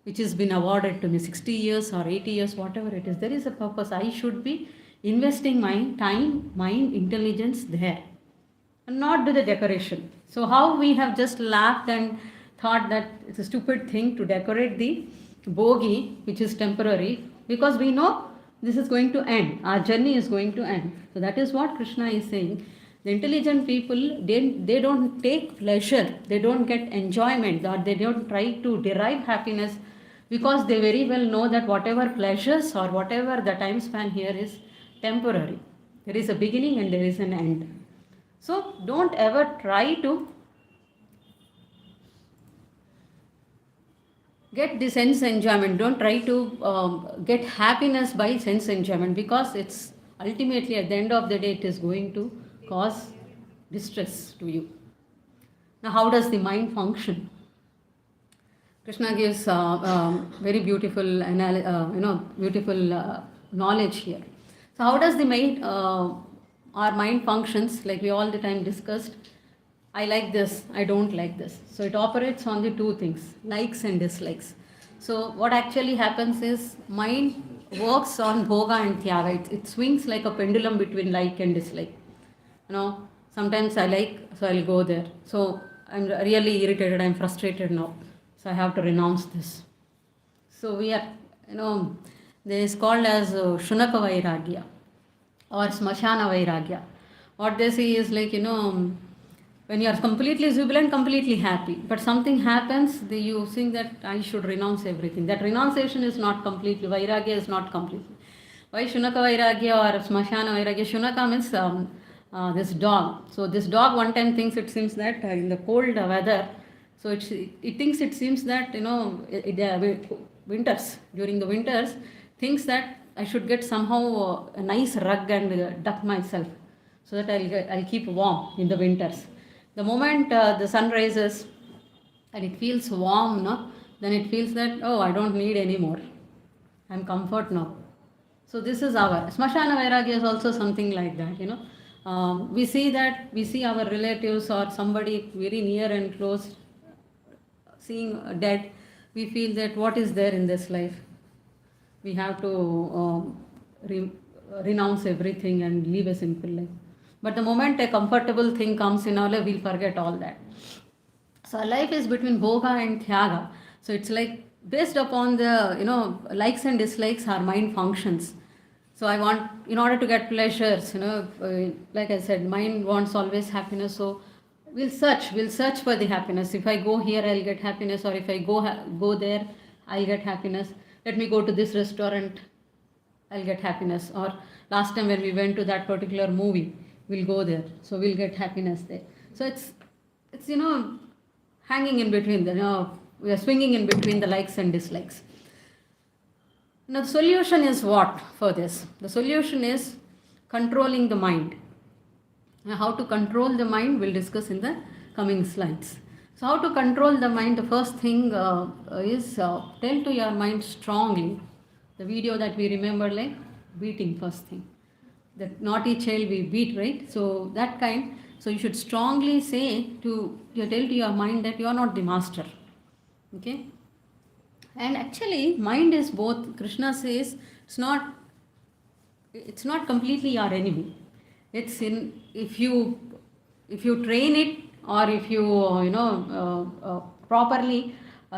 which has been awarded to me? 60 years or 80 years, whatever it is. There is a purpose. I should be investing my time, mind, intelligence there. And not do the decoration. So how we have just laughed and thought that it's a stupid thing to decorate the bogie, which is temporary, because we know this is going to end. Our journey is going to end. So that is what Krishna is saying. The intelligent people, they don't take pleasure, they don't get enjoyment, or they don't try to derive happiness, because they very well know that whatever pleasures or whatever the time span here is temporary. There is a beginning and there is an end. So don't ever try to get the sense enjoyment. Don't try to get happiness by sense enjoyment, because it's ultimately at the end of the day it is going to cause distress to you. Now, how does the mind function? Krishna gives very beautiful, beautiful knowledge here. So, how does the mind, our mind functions? Like we all the time discussed. I like this, I don't like this. So it operates on the two things, likes and dislikes. So what actually happens is mind works on bhoga and tyaga. It swings like a pendulum between like and dislike. Sometimes I like, so I'll go there. So I'm really irritated, I'm frustrated now. So I have to renounce this. So we are, this is called as Shunaka Vairagya or Smashana Vairagya. What they say is like, when you are completely jubilant, completely happy, but something happens, you think that I should renounce everything. That renunciation is not completely, Vairagya is not completely. Why Shunaka Vairagya or Smashana Vairagya? Shunaka means this dog. So this dog one time thinks, it seems that in the cold weather, so it thinks, it seems that, winters, during the winters, thinks that I should get somehow a nice rug and duck myself so that I'll keep warm in the winters. The moment the sun rises and it feels warm, then it feels that, oh, I don't need any more. I'm comfort now. So this is our Smashana Vairagya is also something like that, we see our relatives or somebody very near and close seeing dead. We feel that what is there in this life? We have to renounce everything and live a simple life. But the moment a comfortable thing comes in our life, we'll forget all that. So our life is between bhoga and tyaga. So it's like based upon the, likes and dislikes, our mind functions. So I want, in order to get pleasures, like I said, mind wants always happiness. So we'll search for the happiness. If I go here, I'll get happiness. Or if I go there, I'll get happiness. Let me go to this restaurant, I'll get happiness. Or last time when we went to that particular movie, we'll go there, so we'll get happiness there. So it's hanging in between we are swinging in between the likes and dislikes. Now the solution is what for this? The solution is controlling the mind. Now how to control the mind we'll discuss in the coming slides. So how to control the mind? The first thing is tell to your mind strongly. The video that we remember, like beating, first thing. The naughty child we beat, right? So that kind. So you should strongly say to, you tell to your mind that you are not the master. Okay? And actually, mind is both. Krishna says it's not completely your enemy. It's in, if you train it, or if you properly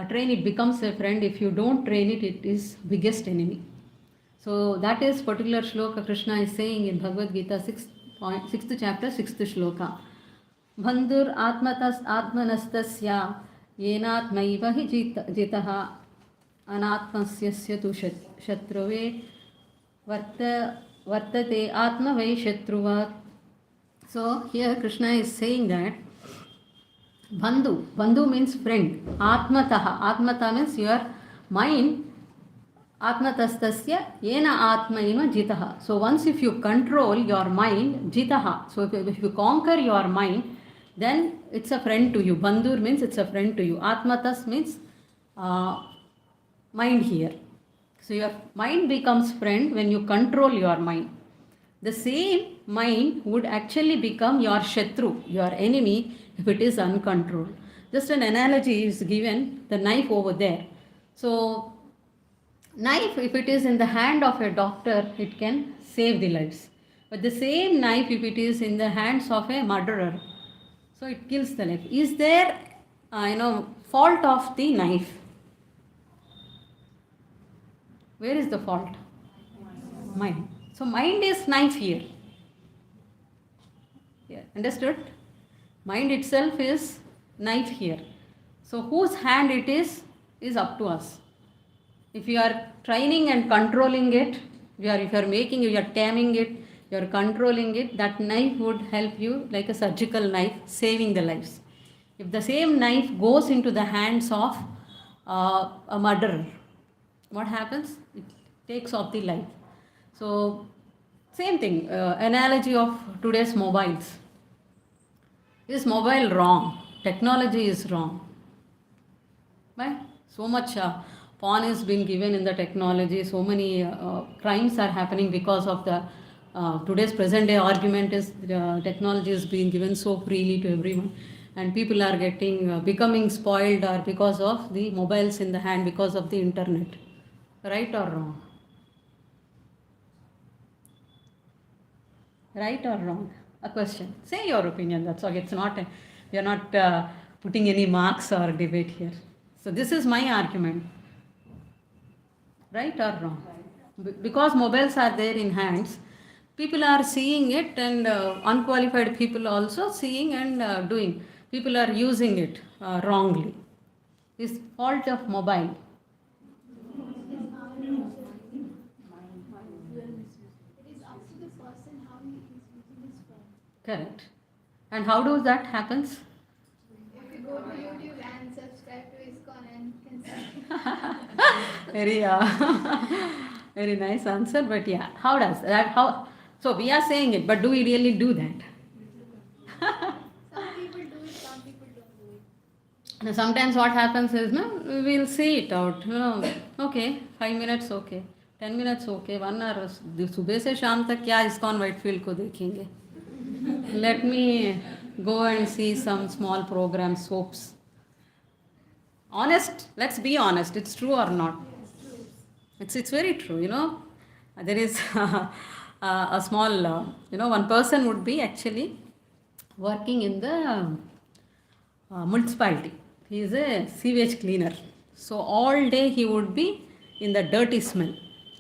train, it becomes a friend. If you don't train it, it is biggest enemy. So that is particular shloka Krishna is saying in Bhagavad Gita 6th chapter 6th shloka. Bandhur atmanastasya yenatmaiva hi jitaha anatmasyasya tu shatruve vartate atma vai shatruvat. So here Krishna is saying that Bandhu means friend. Atmataha means your mind. Atmatastasya yena atmaima jitaha. So once if you control your mind, jitaha. So if you conquer your mind, then it's a friend to you. Bandhur means it's a friend to you. Atmatas means mind here. So your mind becomes friend when you control your mind. The same mind would actually become your shatru, your enemy, if it is uncontrolled. Just an analogy is given, the knife over there. So knife, if it is in the hand of a doctor, it can save the lives. But the same knife, if it is in the hands of a murderer, so it kills the life. Is there, fault of the knife? Where is the fault? Mind. So mind is knife here. Yeah, understood? Mind itself is knife here. So whose hand it is up to us. If you are training and controlling it, if you are making, you are taming it, you are controlling it, that knife would help you like a surgical knife, saving the lives. If the same knife goes into the hands of a murderer, what happens? It takes off the life. So same thing, analogy of today's mobiles. Is mobile wrong? Technology is wrong. Right? So much pawn is being given in the technology. So many crimes are happening because of the today's present day argument is technology is being given so freely to everyone, and people are getting becoming spoiled or because of the mobiles in the hand, because of the internet. Right or wrong? Right or wrong? A question. Say your opinion. That's all. It's not. We are not putting any marks or debate here. So this is my argument. Right or wrong? Because mobiles are there in hands, people are seeing it, and unqualified people also seeing and doing. People are using it wrongly. Is fault of mobile. Correct. And how does that happens? If you go to YouTube and subscribe to ISKCON and Very, very nice answer. But yeah, how does that? How? So we are saying it, but do we really do that? some people do it, some people don't do it. Now, sometimes what happens is, we'll see it out. Okay, 5 minutes, okay, 10 minutes, okay, 1 hour. सुबह से शाम तक क्या ISKCON Whitefield को देखेंगे? Let me go and see some small programs, soaps. Honest, let's be honest, it's true or not? It's very true, There is a small, one person would be actually working in the municipality. He is a sewage cleaner. So all day he would be in the dirty smell.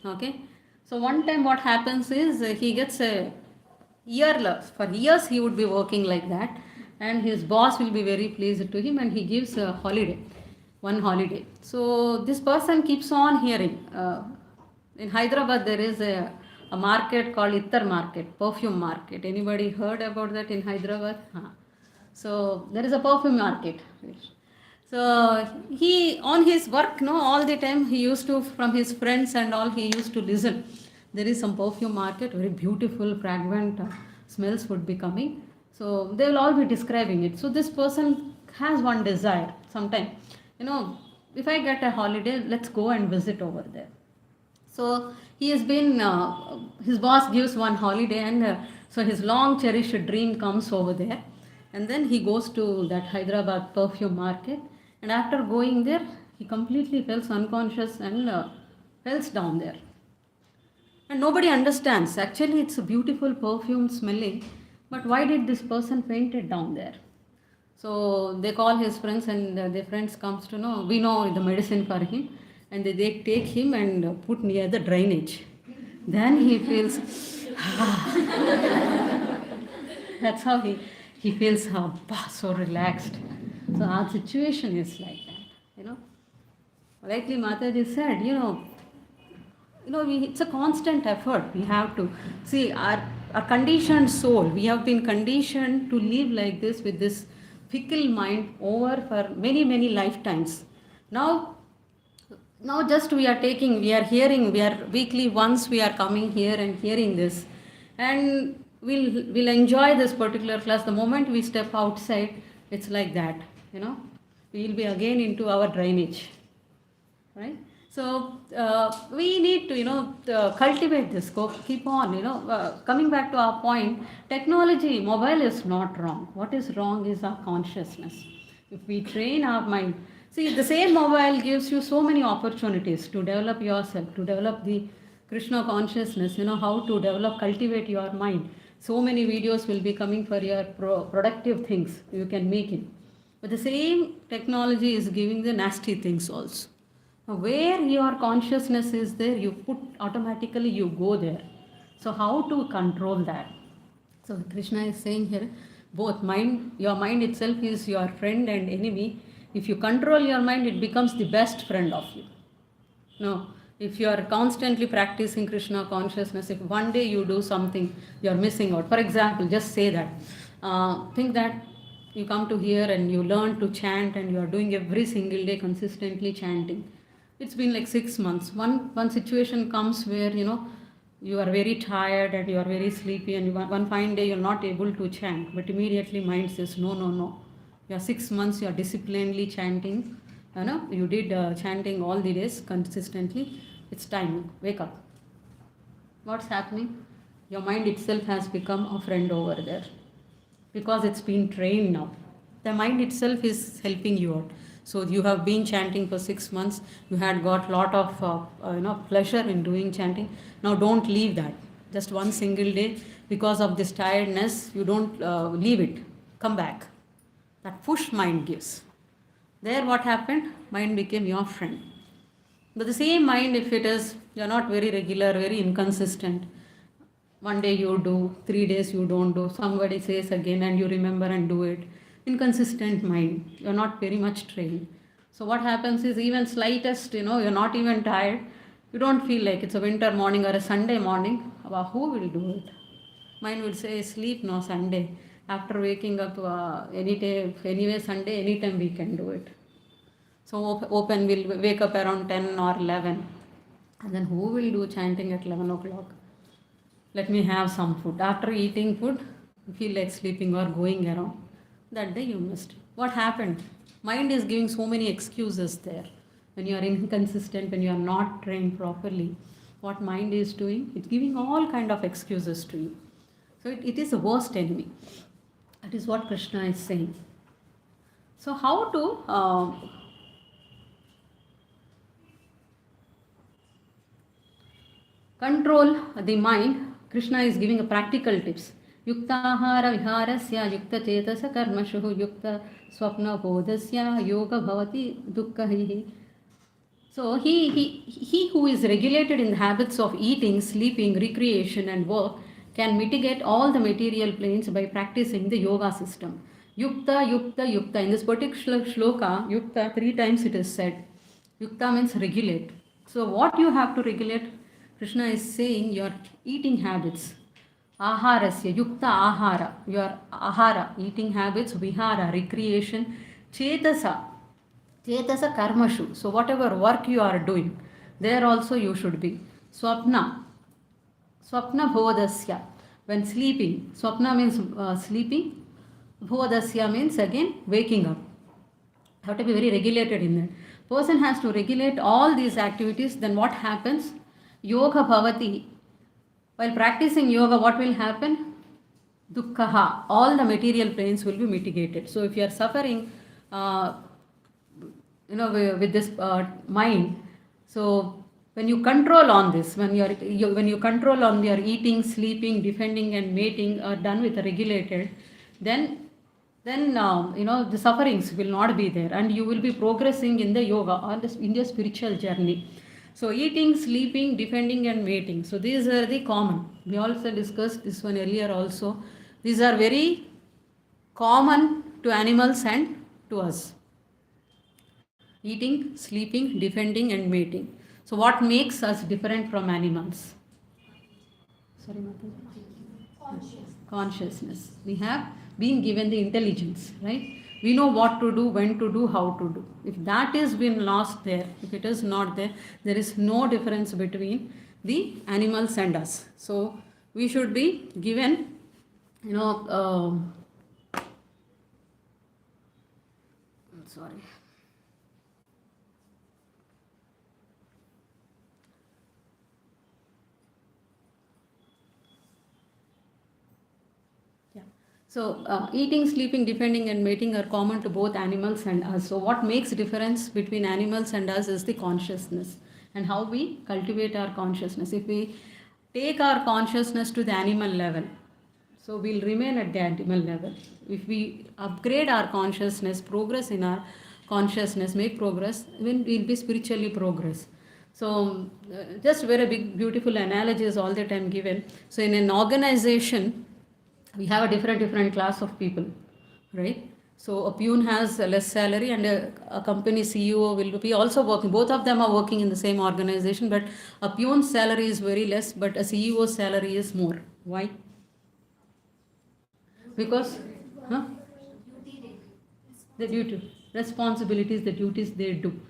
Okay. So one time what happens is he gets a for years he would be working like that, and his boss will be very pleased to him, and he gives a holiday, one holiday. So this person keeps on hearing. In Hyderabad there is a market called Ittar market, perfume market. Anybody heard about that in Hyderabad? So there is a perfume market. So he, on his work, all the time he used to, from his friends and all, he used to listen. There is some perfume market, very beautiful, fragrant smells would be coming. So they will all be describing it. So this person has one desire sometime, if I get a holiday, let's go and visit over there. So he has been, his boss gives one holiday, and so his long cherished dream comes over there. And then he goes to that Hyderabad perfume market, and after going there, he completely falls unconscious and falls down there. And nobody understands. Actually, it's a beautiful perfume smelling, but why did this person fainted down there? So they call his friends, and their friends comes to know. We know the medicine for him, and they take him and put near the drainage. Then he feels. That's how he feels so relaxed. So our situation is like that. Rightly Mataji said, it's a constant effort. We have to see our conditioned soul. We have been conditioned to live like this with this fickle mind over for many, many lifetimes. Now just we are hearing, we are weekly once we are coming here and hearing this, and we'll enjoy this particular class. The moment we step outside, it's like that, we'll be again into our drainage, right? So we need to cultivate this. Keep on, coming back to our point. Technology, mobile is not wrong. What is wrong is our consciousness. If we train our mind, see, the same mobile gives you so many opportunities to develop yourself, to develop the Krishna consciousness. How to cultivate your mind. So many videos will be coming for your productive things. You can make it. But the same technology is giving the nasty things also. Where your consciousness is there, you put automatically, you go there. So how to control that? So Krishna is saying here, both your mind itself is your friend and enemy. If you control your mind, it becomes the best friend of you. No, if you are constantly practicing Krishna consciousness, if one day you do something, you are missing out. For example, just say that. Think that you come to here and you learn to chant, and you are doing every single day consistently chanting. It's been like 6 months. One situation comes where you are very tired and you are very sleepy, and one fine day you're not able to chant, but immediately mind says no. You are 6 months, you are disciplinedly chanting. You did chanting all the days consistently. It's time, wake up. What's happening? Your mind itself has become a friend over there, because it's been trained now. The mind itself is helping you out. So you have been chanting for 6 months. You had got lot of pleasure in doing chanting. Now don't leave that. Just one single day, because of this tiredness, you don't leave it. Come back. That push mind gives. There what happened? Mind became your friend. But the same mind, if you're not very regular, very inconsistent. One day you do, 3 days you don't do. Somebody says again and you remember and do it. Inconsistent mind. You're not very much trained. So what happens is, even slightest, you're not even tired. You don't feel like it's a winter morning or a Sunday morning. Who will do it? Mind will say, sleep, no, Sunday. After waking up any day, anyway, Sunday, anytime we can do it. So we'll wake up around 10 or 11. And then who will do chanting at 11 o'clock? Let me have some food. After eating food, you feel like sleeping or going around. That day you missed. What happened? Mind is giving so many excuses there. When you are inconsistent, when you are not trained properly, what mind is doing? It's giving all kind of excuses to you. So it is the worst enemy. That is what Krishna is saying. So how to control the mind? Krishna is giving a practical tips. Yuktahara viharasya yukta chetasa karmashu yukta swapna bodhasya yoga bhavati dukkhahi. So he who is regulated in the habits of eating, sleeping, recreation and work can mitigate all the material planes by practicing the yoga system. Yukta, yukta, yukta. In this particular shloka, yukta 3 times it is said. Yukta means regulate. So what you have to regulate? Krishna is saying your eating habits. Aharasya, yukta ahara, your ahara, eating habits, vihara, recreation, chetasa karmashu. So whatever work you are doing, there also you should be. Swapna bodhasya, when sleeping. Swapna means sleeping. Bodhasya means again waking up. have to be very regulated in that. Person has to regulate all these activities. Then what happens? Yoga bhavati. While practicing yoga, what will happen? Dukkha. All the material pains will be mitigated. So if you are suffering, uh, with this mind, so when you control on this, when you control on your eating, sleeping, defending, and mating are done with a regulated, then the sufferings will not be there, and you will be progressing in the yoga or in your spiritual journey. So eating, sleeping, defending, and mating. So these are the common. We also discussed this one earlier also. These are very common to animals and to us. Eating, sleeping, defending, and mating. So what makes us different from animals? Sorry, Mataji. Consciousness. We have been given the intelligence, right? We know what to do, when to do, how to do. If that is been lost there, if it is not there, there is no difference between the animals and us. So we should be given, sorry. So eating, sleeping, defending, and mating are common to both animals and us. So what makes difference between animals and us is the consciousness and how we cultivate our consciousness. If we take our consciousness to the animal level, so we'll remain at the animal level. If we upgrade our consciousness, progress in our consciousness, make progress, then we'll be spiritually progress. So just very big, beautiful analogies all the time given. So in an organization, we have a different class of people, right? So a peon has a less salary, and a company CEO will be also working. Both of them are working in the same organization, but a peon's salary is very less, but a CEO's salary is more. Why? Because the duty, responsibilities, the duties they do.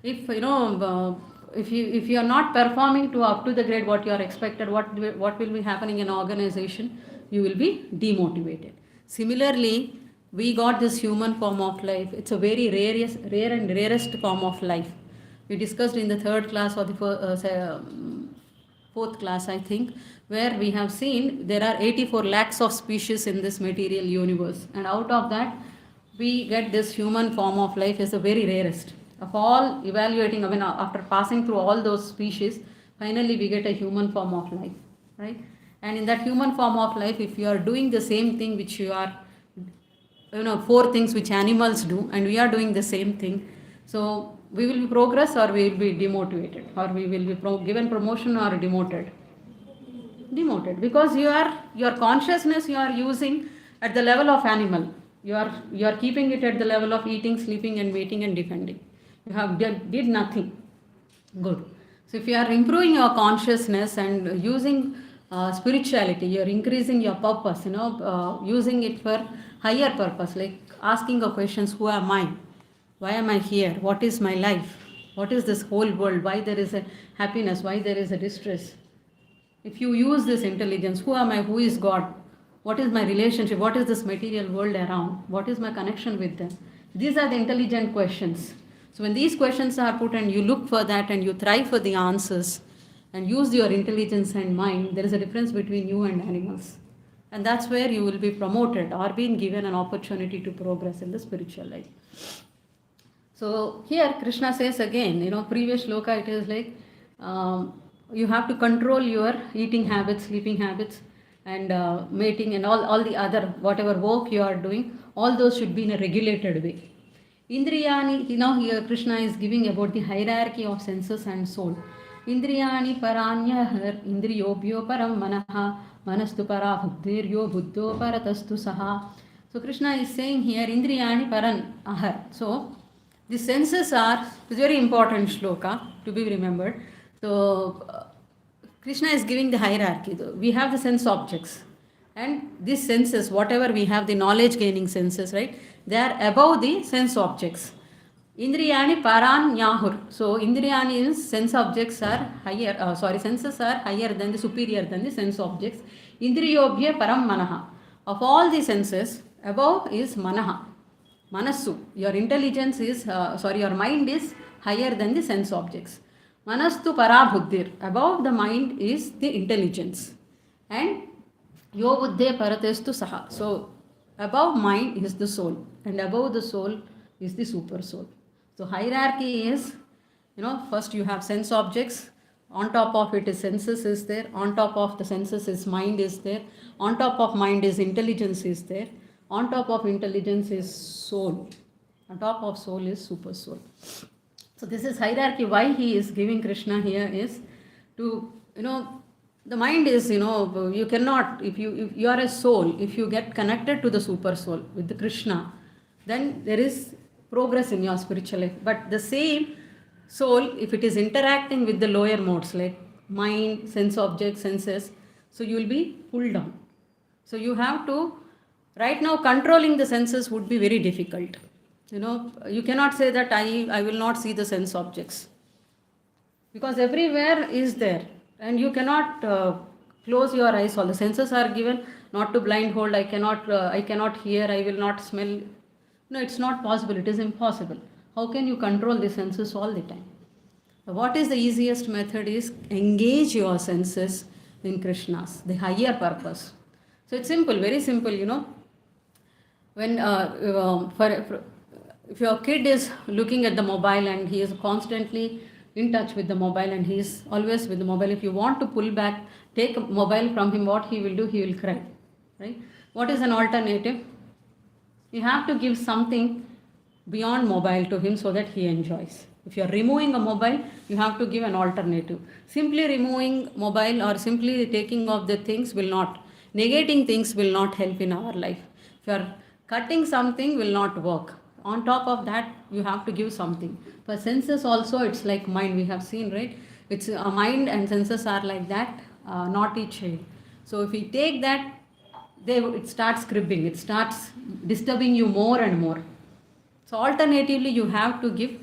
If if you are not performing to up to the grade what you are expected, what will be happening in an organization? You will be demotivated. Similarly, we got this human form of life. It's a very rare and rarest form of life. We discussed in the third class or the fourth class, I think, where we have seen there are 84 lakhs of species in this material universe, and out of that, we get this human form of life is the very rarest of all. Evaluating, I mean, after passing through all those species, finally we get a human form of life, right? And in that human form of life, if you are doing the same thing which you are, four things which animals do, and we are doing the same thing, so we will be progress or we will be demotivated, or we will be given promotion or demoted. Demoted, because your consciousness you are using at the level of animal. You are keeping it at the level of eating, sleeping, and mating, and defending. You have did nothing good. So if you are improving your consciousness and using spirituality, you are increasing your purpose, using it for higher purpose, like asking the questions: who am I? Why am I here? What is my life? What is this whole world? Why there is a happiness? Why there is a distress? If you use this intelligence, who am I? Who is God? What is my relationship? What is this material world around? What is my connection with them? These are the intelligent questions. So when these questions are put and you look for that and you thrive for the answers and use your intelligence and mind, there is a difference between you and animals. And that's where you will be promoted or being given an opportunity to progress in the spiritual life. So here Krishna says again, previous shloka it is like, you have to control your eating habits, sleeping habits, and mating, and all the other, whatever work you are doing, all those should be in a regulated way. Indriyani, here Krishna is giving about the hierarchy of senses and soul. Indriyani paranyahar, indriyobhyo param manaha, manastu para buddhiryo buddho paratastu saha. So Krishna is saying here, Indriyani paran ahar. So the senses are, it's very important shloka to be remembered. So Krishna is giving the hierarchy. We have the sense objects, and these senses, whatever we have, the knowledge gaining senses, right? They are above the sense objects. Indriyani paran nyahur. So Indriyani is sense objects are higher. Senses are higher than the superior than the sense objects. Indriyobhya param manaha. Of all the senses, above is manaha. Manasu, your intelligence is, your mind is higher than the sense objects. Manastu parabuddhir, above the mind is the intelligence. And yo buddhe paratestu saha. So above mind is the soul, and above the soul is the super soul. So hierarchy is, first you have sense objects, on top of it is senses is there, on top of the senses is mind is there, on top of mind is intelligence is there, on top of intelligence is soul, on top of soul is super soul. So this is hierarchy. Why he is giving Krishna here is to, the mind is, you cannot, if you are a soul, if you get connected to the super soul with the Krishna, then there is progress in your spiritual life. But the same soul, if it is interacting with the lower modes like mind, sense objects, senses, so you will be pulled down. So you have to, right now controlling the senses would be very difficult. You cannot say that I will not see the sense objects, because everywhere is there, and you cannot close your eyes. All the senses are given not to blindfold. I cannot hear, I will not smell. No, it's not possible, it is impossible. How can you control the senses all the time? What is the easiest method is engage your senses in Krishna's, the higher purpose. So it's simple, very simple, when if your kid is looking at the mobile and he is constantly in touch with the mobile and he is always with the mobile, if you want to pull back, take a mobile from him, what he will do? He will cry, right? What is an alternative? You have to give something beyond mobile to him so that he enjoys. If you are removing a mobile, you have to give an alternative. Simply removing mobile or simply taking off the things will not, negating things will not help in our life. If you are cutting something, will not work. On top of that, you have to give something. For senses also, it's like mind, we have seen, right? It's a mind and senses are like that, naughty child. So if we take that, it starts cribbing, it starts disturbing you more and more. So alternatively, you have to give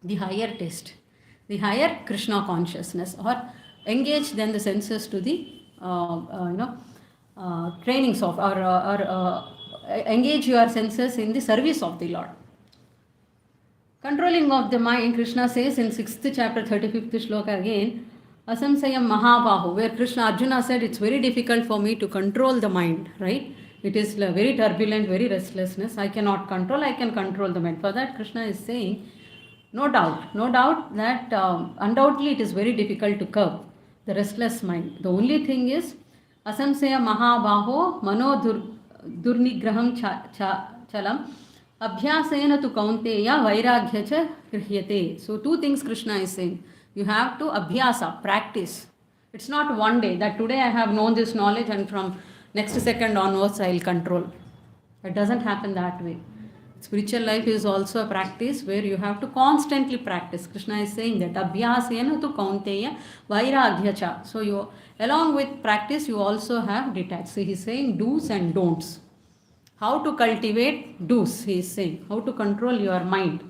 the higher taste, the higher Krishna consciousness, or engage then the senses to the trainings of, or engage your senses in the service of the Lord. Controlling of the mind, Krishna says in 6th chapter 35th shloka again, Asamsayam Mahabahu, where Arjuna said, it's very difficult for me to control the mind, right? It is very turbulent, very restlessness. I cannot control, I can control the mind. For that, Krishna is saying, no doubt that undoubtedly it is very difficult to curb the restless mind. The only thing is, Asamsaya Mahabaho Mano Durnigraham Chalam Abhyasena tu Kaunteya Vairagya cha Grihyate. So two things Krishna is saying. You have to abhyasa, practice. It's not one day that today I have known this knowledge and from next second onwards I will control. It doesn't happen that way. Spiritual life is also a practice where you have to constantly practice. Krishna is saying that abhyasena tu kaunteya vairagya cha. So you, along with practice, you also have detached. So he is saying do's and don'ts. How to cultivate do's, he is saying. How to control your mind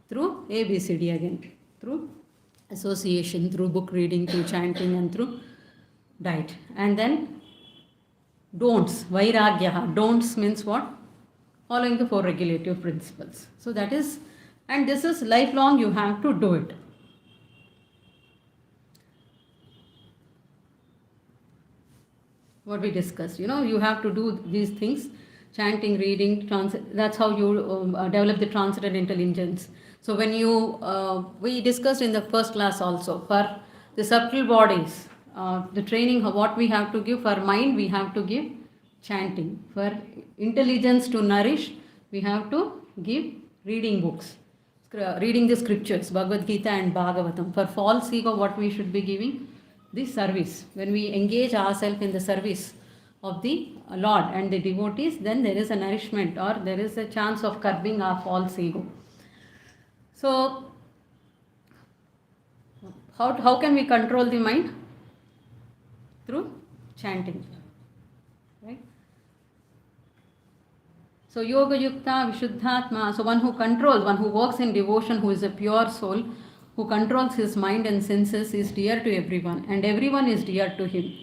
through ABCD again. Through association, through book reading, through chanting, and through diet. And then don'ts, vairagya. Don'ts means what? Following the 4 regulative principles. So that is, and this is lifelong, you have to do it. What we discussed, you have to do these things, chanting, reading, that's how you develop the transcendental intelligence. So when we discussed in the first class also, for the subtle bodies, the training, what we have to give, for mind we have to give chanting. For intelligence to nourish, we have to give reading books, reading the scriptures, Bhagavad Gita and Bhagavatam. For false ego, what we should be giving? The service. When we engage ourselves in the service of the Lord and the devotees, then there is a nourishment, or there is a chance of curbing our false ego. So, how can we control the mind? Through chanting. Right? So, Yoga Yukta, Vishuddhatma, so one who controls, one who walks in devotion, who is a pure soul, who controls his mind and senses, is dear to everyone, and everyone is dear to him.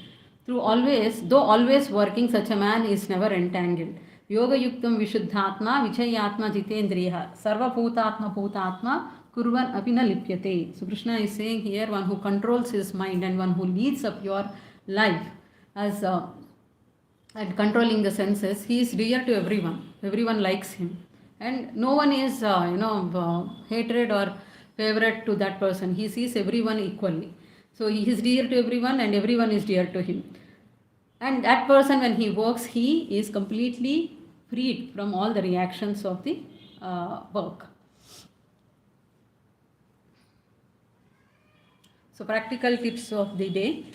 Though always working, such a man is never entangled. Yoga yuktam vishuddhatma vichayatma jitendriya sarva bhutatma bhutatma kurvan apina lipyate. So Krishna is saying here, one who controls his mind and one who leads a pure life as and controlling the senses, he is dear to everyone. Everyone likes him, and no one is hatred or favorite to that person. He sees everyone equally. So he is dear to everyone, and everyone is dear to him. And that person, when he works, he is completely freed from all the reactions of the work. So practical tips of the day.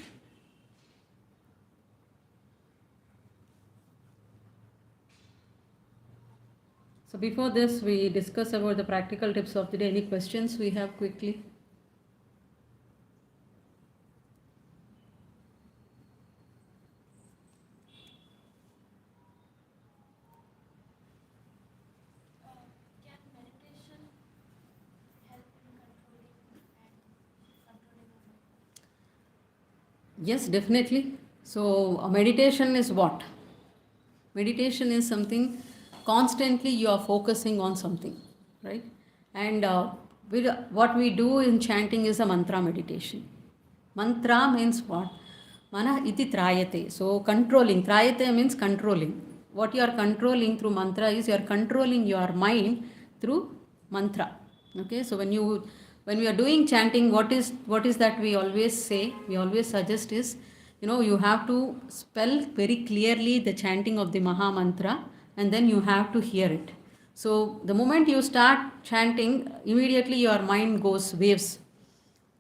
So before this, we discuss about the practical tips of the day. Any questions we have quickly? Can meditation help in controlling our mind? Yes, definitely. So meditation is what? Meditation is something constantly you are focusing on something, right? And what we do in chanting is a mantra meditation. Mantra means what? Mana iti trayate. So controlling. Trayate means controlling. What you are controlling through mantra is you are controlling your mind through mantra. Okay. So when we are doing chanting, what is that we always say? We always suggest is, you have to spell very clearly the chanting of the Maha Mantra, and then you have to hear it. So the moment you start chanting, immediately your mind goes waves,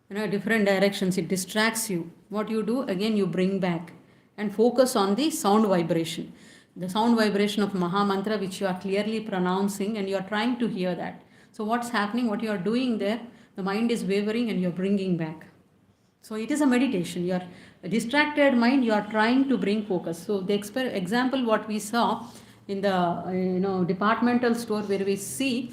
different directions. It distracts you. What you do, again you bring back and focus on the sound vibration. The sound vibration of Maha Mantra, which you are clearly pronouncing, and you are trying to hear that. So what's happening, what you are doing there, the mind is wavering and you're bringing back. So it is a meditation. Your distracted mind, you are trying to bring focus. So the example what we saw in the departmental store, where we see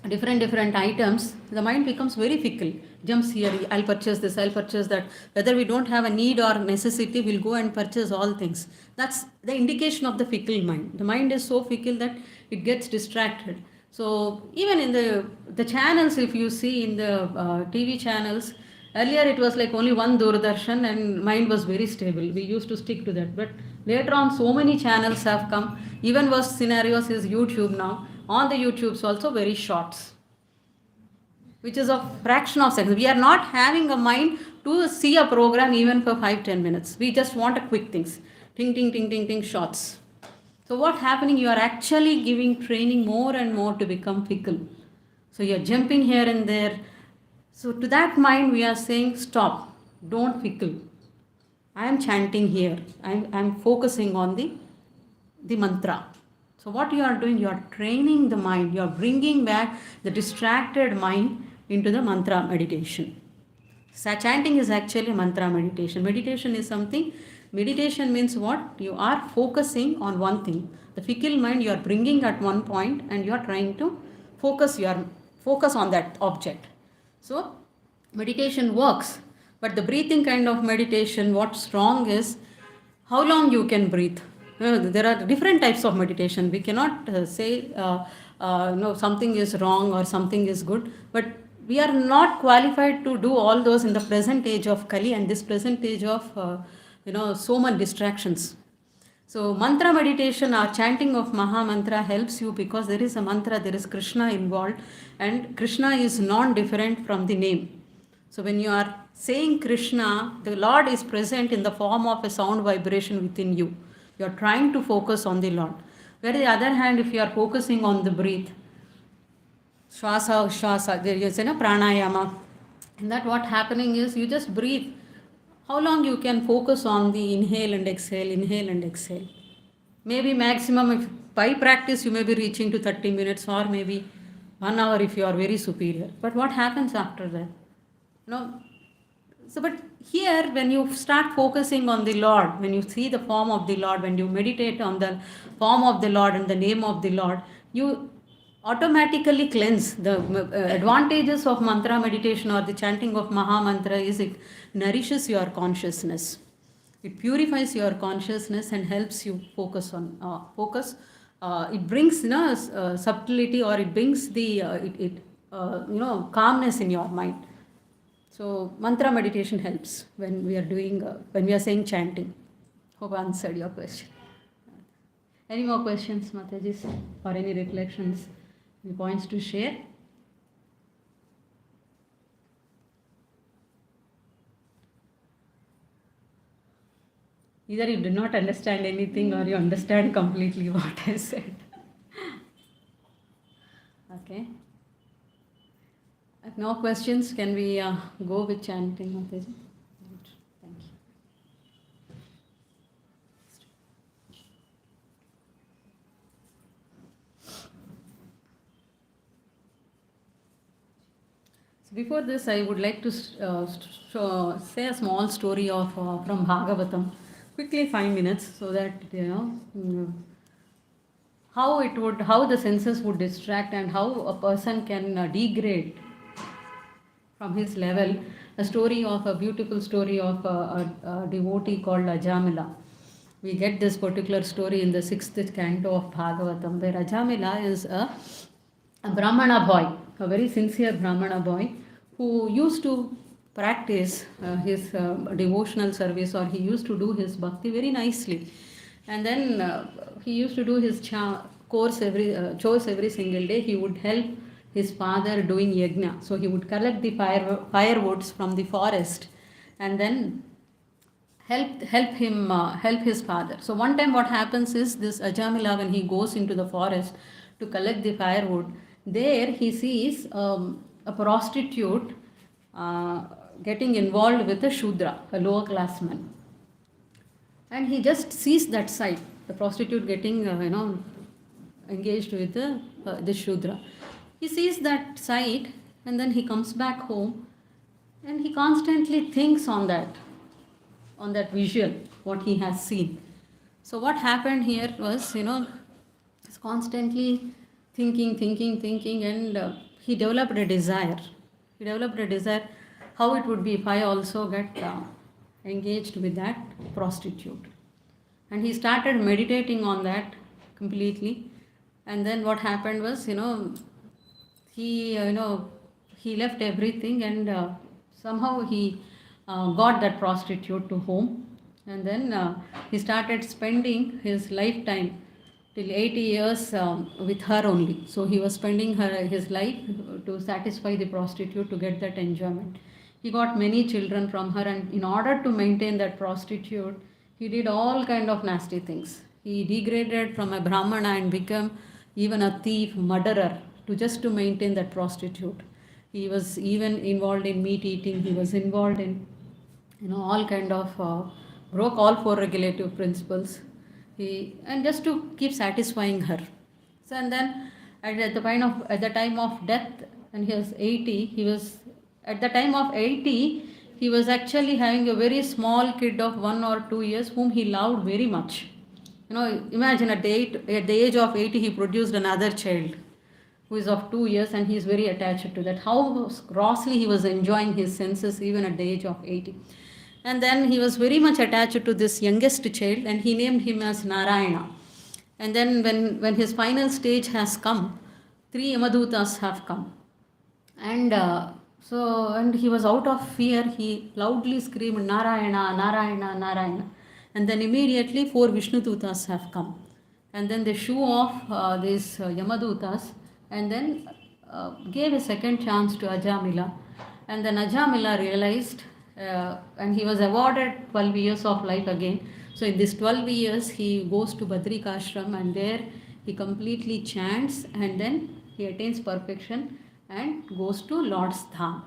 different items, the mind becomes very fickle. Jumps here, I'll purchase this, I'll purchase that. Whether we don't have a need or necessity, we'll go and purchase all things. That's the indication of the fickle mind. The mind is so fickle that it gets distracted. So even in the channels, if you see in the TV channels, earlier it was like only one Doordarshan and mind was very stable. We used to stick to that. But later on, so many channels have come. Even worse scenarios is YouTube now. On the YouTubes also very shorts, which is a fraction of seconds. We are not having a mind to see a program even for 5-10 minutes. We just want a quick things. Ting, ting, ting, ting, ting, shots. So what's happening? You are actually giving training more and more to become fickle. So you are jumping here and there. So to that mind, we are saying, stop, don't fickle. I am chanting here. I am focusing on the mantra. So what you are doing, you are training the mind. You are bringing back the distracted mind into the mantra meditation. So chanting is actually mantra meditation. Meditation is something. Meditation means what? You are focusing on one thing. The fickle mind you are bringing at one point, and you are trying to focus on that object. So meditation works. But the breathing kind of meditation, what's wrong is how long you can breathe. There are different types of meditation. We cannot say something is wrong or something is good, but we are not qualified to do all those in the present age of Kali and this present age of so much distractions. So mantra meditation or chanting of Maha Mantra helps you because there is a mantra, there is Krishna involved, and Krishna is non-different from the name. So when you are saying Krishna, the Lord is present in the form of a sound vibration within you. You are trying to focus on the Lord. Where on the other hand, if you are focusing on the breath, Shwasa, there is pranayama. And that what happening is you just breathe. How long you can focus on the inhale and exhale. Maybe maximum, if by practice, you may be reaching to 30 minutes or maybe 1 hour if you are very superior. But what happens after that? So, but here, when you start focusing on the Lord, when you see the form of the Lord, when you meditate on the form of the Lord and the name of the Lord, you automatically cleanse. The advantages of mantra meditation or the chanting of Maha Mantra is it nourishes your consciousness. It purifies your consciousness and helps you focus it brings subtlety, or it brings the calmness in your mind. So mantra meditation helps when we are doing when we are saying chanting. Hope I answered your question. Any more questions, Mataji, or any reflections, any points to share? Either you did not understand anything or you understand completely what I said. Okay. If no questions, can we go with chanting, Mataji? Thank you. So before this, I would like to say a small story of from Bhagavatam. Quickly, 5 minutes, so that how the senses would distract and how a person can degrade from his level. A beautiful story of a devotee called Ajamila. We get this particular story in the 6th canto of Bhagavatam, where Ajamila is a Brahmana boy, a very sincere Brahmana boy, who used to practice his devotional service, or he used to do his bhakti very nicely. And then he used to do his chores every single day. He would help his father doing yajna. So he would collect the firewoods from the forest and then help his father. So one time what happens is, this Ajamila, when he goes into the forest to collect the firewood, there he sees a prostitute getting involved with a Shudra, a lower class man. And he just sees that sight, the prostitute getting engaged with the Shudra. He sees that sight, and then he comes back home and he constantly thinks on that visual, what he has seen. So what happened here was, he's constantly thinking, and he developed a desire. How it would be if I also get engaged with that prostitute. And he started meditating on that completely. And then what happened was, he left everything, and somehow he got that prostitute to home. And then he started spending his lifetime till 80 years with her only. So he was spending his life to satisfy the prostitute, to get that enjoyment. He got many children from her, and in order to maintain that prostitute, he did all kind of nasty things. He degraded from a Brahmana and became even a thief, murderer, to maintain that prostitute. He was even involved in meat eating. He was involved in all kind of broke all 4 regulative principles. And just to keep satisfying her. So, and then at the time of death, and he was 80, he was actually having a very small kid of 1 or 2 years whom he loved very much. Imagine at the age of 80, he produced another child who is of 2 years, and he is very attached to that. How grossly he was enjoying his senses even at the age of 80. And then he was very much attached to this youngest child, and he named him as Narayana. And then when his final stage has come, 3 Yamadutas have come. And and he was out of fear. He loudly screamed, Narayana, Narayana, Narayana. And then immediately 4 Vishnudutas have come. And then they shoo off these Yamadutas, and then gave a second chance to Ajamila. And then Ajamila realized, and he was awarded 12 years of life again. So in this 12 years, he goes to Badrikashram, and there he completely chants, and then he attains perfection and goes to Lord's Dham.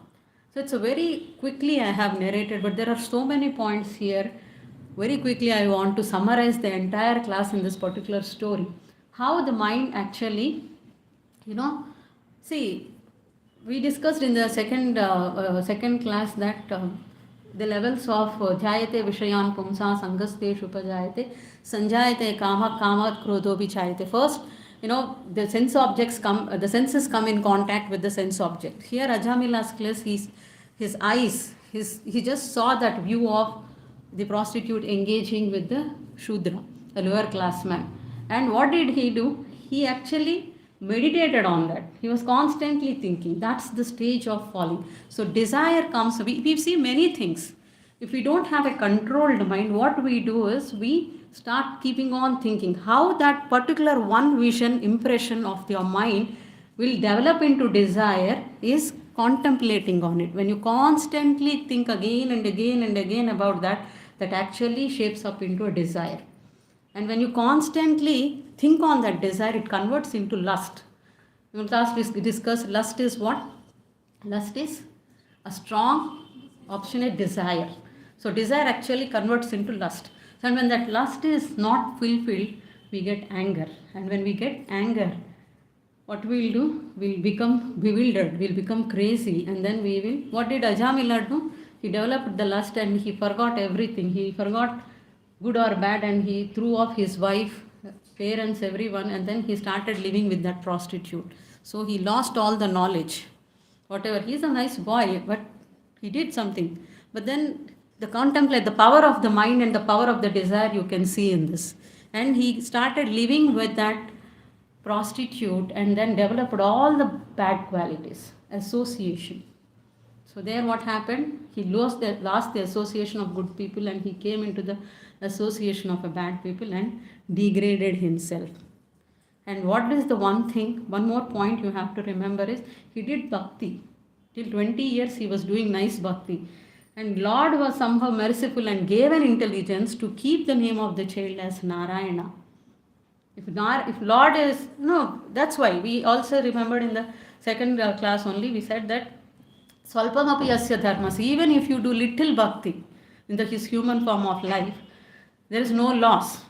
So it's a very quickly I have narrated, but there are so many points here. Very quickly I want to summarize the entire class in this particular story. How the mind actually, see, we discussed in the second class that the levels of Jayate Vishayan Pumsa Sangaste Shupajayate Sanjayate Kama Krodho Vichayate. First, the senses come in contact with the sense object. Here Ajamila's case, his eyes, he just saw that view of the prostitute engaging with the Shudra, a lower class man. And what did he do? He actually meditated on that. He was constantly thinking. That's the stage of falling. So desire comes, we see many things. If we don't have a controlled mind, what we do is we start keeping on thinking how that particular one vision impression of your mind will develop into desire is contemplating on it. When you constantly think again and again and again about that, that actually shapes up into a desire. And when you constantly think on that desire, it converts into lust. In class we discussed lust is what? Lust is a strong, obstinate desire. So desire actually converts into lust. So and when that lust is not fulfilled, we get anger. And when we get anger, what we will do? We'll become bewildered, we'll become crazy, and then we will. What did Ajamila do? He developed the lust and he forgot everything. He forgot good or bad, and he threw off his wife, parents, everyone, and then he started living with that prostitute. So he lost all the knowledge. Whatever, he's a nice boy, but he did something. But then the contemplate, the power of the mind and the power of the desire you can see in this. And he started living with that prostitute and then developed all the bad qualities, association. So there what happened? He lost the association of good people and he came into the association of a bad people and degraded himself. And what is the one more point you have to remember is he did bhakti. Till 20 years he was doing nice bhakti. And Lord was somehow merciful and gave an intelligence to keep the name of the child as Narayana. If Lord is, no, that's why we also remembered in the second class only, we said that Swalpamapi asya dharmas, even if you do little bhakti in his human form of life, there is no loss.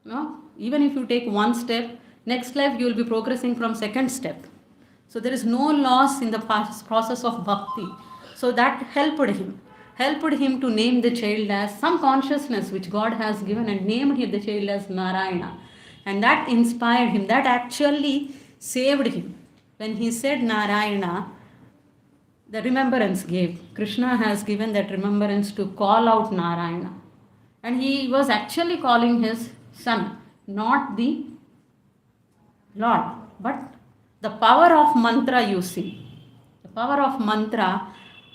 No? Even if you take one step, next life you will be progressing from second step. So there is no loss in the process of bhakti. So that helped him to name the child as some consciousness which God has given and named the child as Narayana. And that inspired him, that actually saved him. When he said Narayana, the remembrance gave. Krishna has given that remembrance to call out Narayana. And he was actually calling his son, not the Lord, but the power of mantra you see. The power of mantra,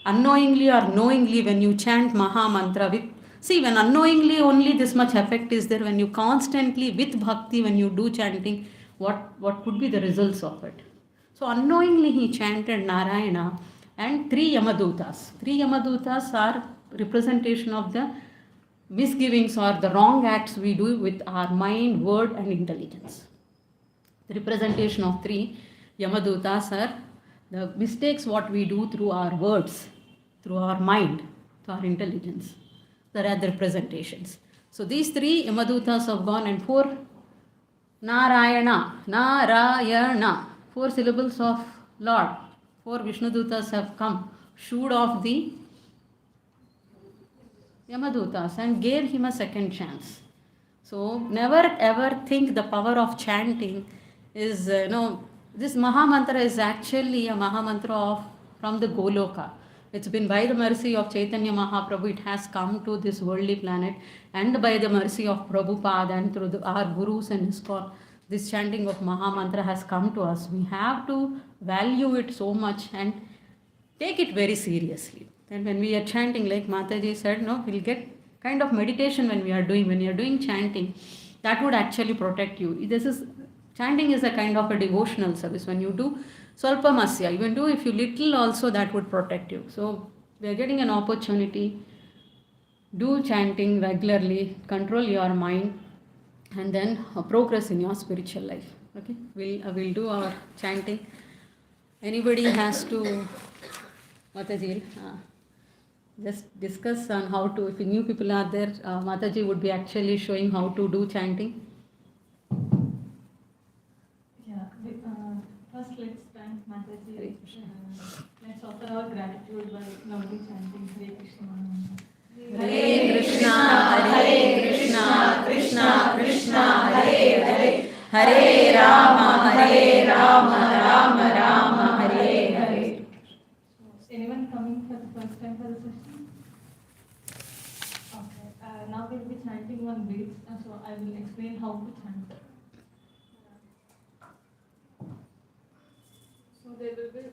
unknowingly or knowingly, when you chant Maha Mantra with, see, when unknowingly only this much effect is there, when you constantly with bhakti, when you do chanting, what could be the results of it? So unknowingly he chanted Narayana and three Yamadutas. Three Yamadutas are representation of the misgivings or the wrong acts we do with our mind, word and intelligence. The representation of three Yamadutas are the mistakes what we do through our words, through our mind, through our intelligence. There are the representations. So these three Yamadutas have gone and four Narayana, four syllables of Lord. Four Vishnudutas have come, shooed off the Yamadutas and gave him a second chance. So never ever think the power of chanting is, this Maha Mantra is actually a Maha Mantra from the Goloka. It's been by the mercy of Chaitanya Mahaprabhu, it has come to this worldly planet, and by the mercy of Prabhupada and through our gurus and ISKCON, this chanting of Maha Mantra has come to us. We have to value it so much and take it very seriously. And when we are chanting, like Mataji said, we'll get kind of meditation when you are doing chanting, that would actually protect you. Chanting is a kind of a devotional service. When you do Swalpamasya, even do if you little also, that would protect you. So we are getting an opportunity. Do chanting regularly, control your mind, and then progress in your spiritual life. Okay, we'll do our chanting. Anybody has to, Mataji, just discuss on how to, if new people are there, Mataji would be actually showing how to do chanting. Yeah, first let's thank Mataji. Let's offer our gratitude by loudly chanting Hare Krishna. Hare Krishna, Hare Krishna, Krishna Krishna, Hare Hare, Hare Rama, Rama Rama, Hare Hare. Anyone coming for the first time for the session? Okay. Now we'll be chanting one beat, so I will explain how to chant.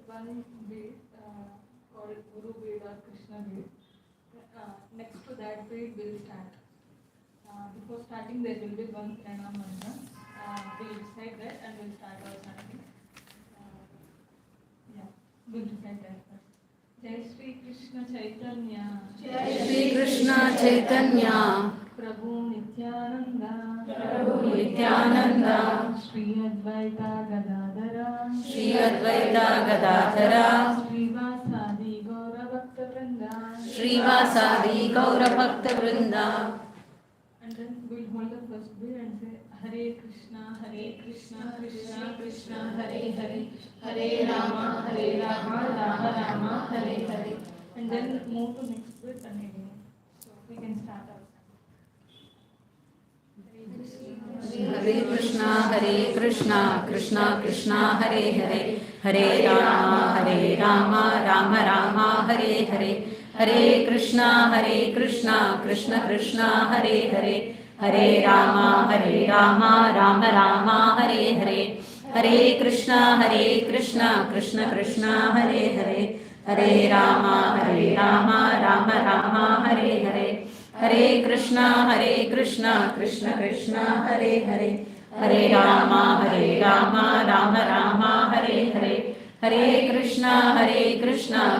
one bead called Guru bead or Krishna bead. Next to that bead will start. Before starting there will be one pranam mantra. We'll recite that and we'll start our chanting. We'll recite that first. Jai Shri Krishna Chaitanya. Jai Shri Krishna Chaitanya. Prabhu Nityananda. Prabhu Nityananda. Shri Advaita Gadadhara. Shri Advaita Gadadhara. Srivasadi Gaura Bhakta Vrinda. Srivasadi Gaura Bhakta Vrinda. And then we'll hold the first beat and say Hare Krishna, Krishna Krishna, Hare Hare, Hare Rama, Rama Rama, Hare Hare. And then move to next beat and again. So we can start our Hare Krishna, Krishna Krishna, Hare Hare, Hare Rama, Rama Rama, Hare Hare. Hare Krishna, Krishna Krishna, Hare Hare, Hare Rama, Rama Rama, Hare Hare. Hare Krishna, Krishna Krishna, Hare Hare, Hare Rama, Rama Rama, Hare Hare. Hare Krishna, Krishna Krishna, Hare Hare, Hare Rama, Rama Rama, Hare Hare. Hare Krishna,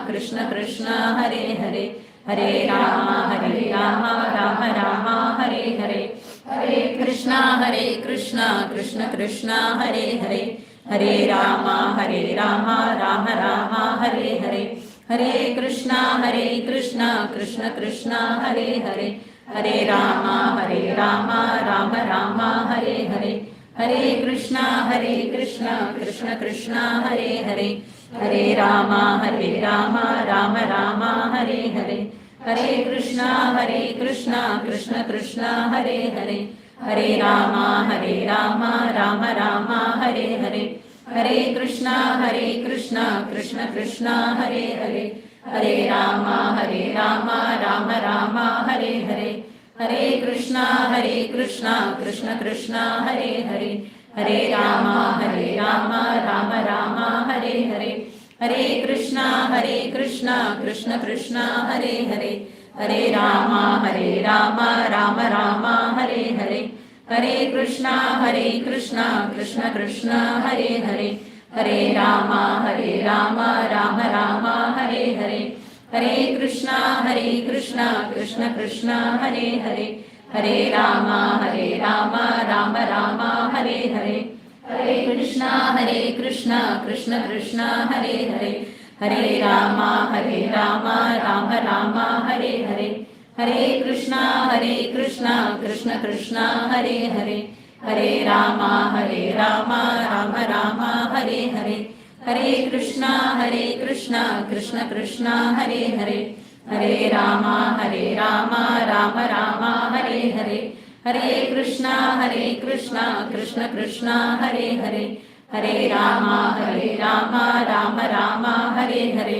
Krishna Krishna, Hare Hare, Hare Rama, Rama Rama, Hare Hare. Hare Krishna, Krishna Krishna, Hare Hare, Hare Rama, Rama Rama, Hare Hare. Hare Krishna, Krishna Krishna, Hare Hare, Hare Rama, Rama Rama, Hare Hare. Hare Krishna, Krishna Krishna, Hare Hare, Hare Rama, Rama Rama, Hare Hare. Hare Krishna, Krishna Krishna, Hare Hare, Hare Rama, Rama Rama, Hare Hare. Hare Krishna, Krishna Krishna, Hare Hare, Hare Rama, Rama Rama, Hare Hare. Hare Krishna, Krishna Krishna, Hare Hare, Hare Rama, Rama Rama, Hare Hare. Hare Krishna, Krishna Krishna, Hare Hare, Hare Rama, Rama Rama, Hare Hare. Hare Krishna, Krishna Krishna, Hare Hare, Hare Rama, Rama Rama, Hare Hare. Hare Krishna, Krishna Krishna, Hare Hare, Hare Rama, Rama Rama, Hare Hare. Hare Krishna, Krishna Krishna, Hare Hare, Hare Rama, Rama Rama, Hare Hare. Hare Krishna, Krishna Krishna, Hare Hare, Hare Rama, Rama Rama, Hare Hare. Hare Krishna, Krishna Krishna, Hare Hare, Hare Rama, Rama Rama, Hare Hare.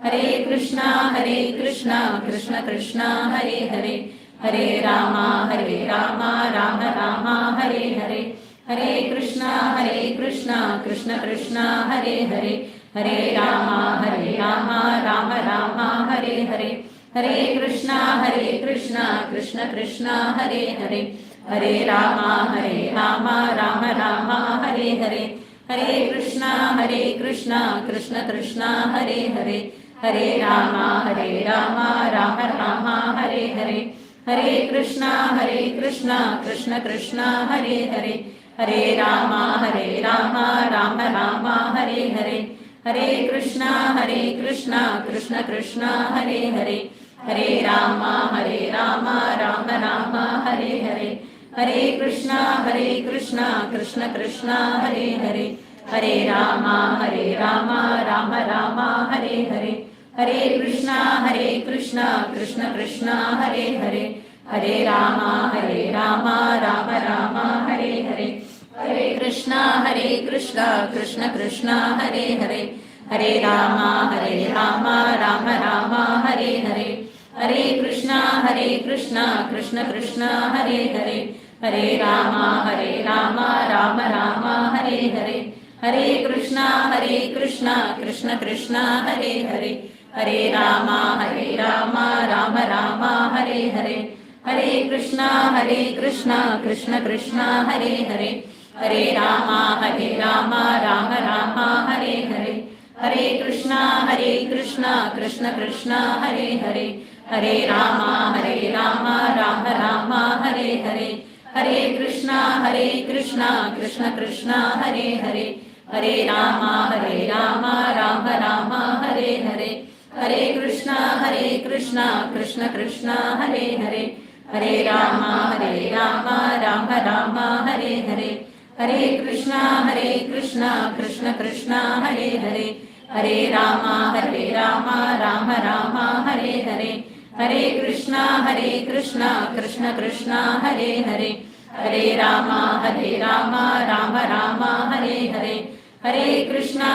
Hare Krishna, Krishna Krishna, Hare Hare, Hare Rama, Rama Rama, Hare Hare. Hare Krishna, Krishna Krishna, Hare Hare, Hare Rama, Rama Rama, Hare Hare. Hare Krishna, Krishna Krishna, Hare Hare, Hare Rama, Rama Rama, Hare Hare. Hare Krishna, Krishna Krishna, Hare Hare, Hare Rama, Rama Rama, Hare Hare. Hare Krishna, Krishna Krishna, Hare Hare, Hare Rama, Rama Rama, Hare Hare. Hare Krishna, Krishna Krishna, Hare Hare, Hare Rama, Rama Rama, Hare Hare. Hare Krishna, Krishna Krishna, Hare Hare, Hare Rama, Rama Rama, Hare Hare. Hare Krishna, Krishna Krishna, Hare Hare, Hare Rama, Rama Rama, Hare Hare. Hare Krishna, Krishna Krishna, Hare Hare, Hare Rama, Rama Rama, Hare Hare. Hare Krishna, Krishna Krishna, Hare Hare, Hare Rama, Rama Rama, Hare Hare. Hare Krishna, Krishna Krishna, Hare Hare, Hare Rama, Rama Rama, Hare Hare. Hare Krishna Krishna Krishna Hare Hare Hare Rama Rama Rama Hare Hare Hare Krishna Krishna Krishna Hare Hare Hare Rama Rama Rama Hare Hare Hare Krishna Krishna Krishna Hare Hare Hare Rama Rama Rama Hare Hare Hare Krishna Krishna Krishna Hare Hare Hare Rama Rama Rama Hare Hare Hare Krishna Krishna Krishna Hare Hare Hare Rama Rama Rama Hare Hare Hare Krishna Krishna Krishna Hare Hare Hare Rama Rama Rama Hare Hare Hare Krishna Krishna Krishna Hare Hare Hare Rama Rama Rama Hare Hare Hare Krishna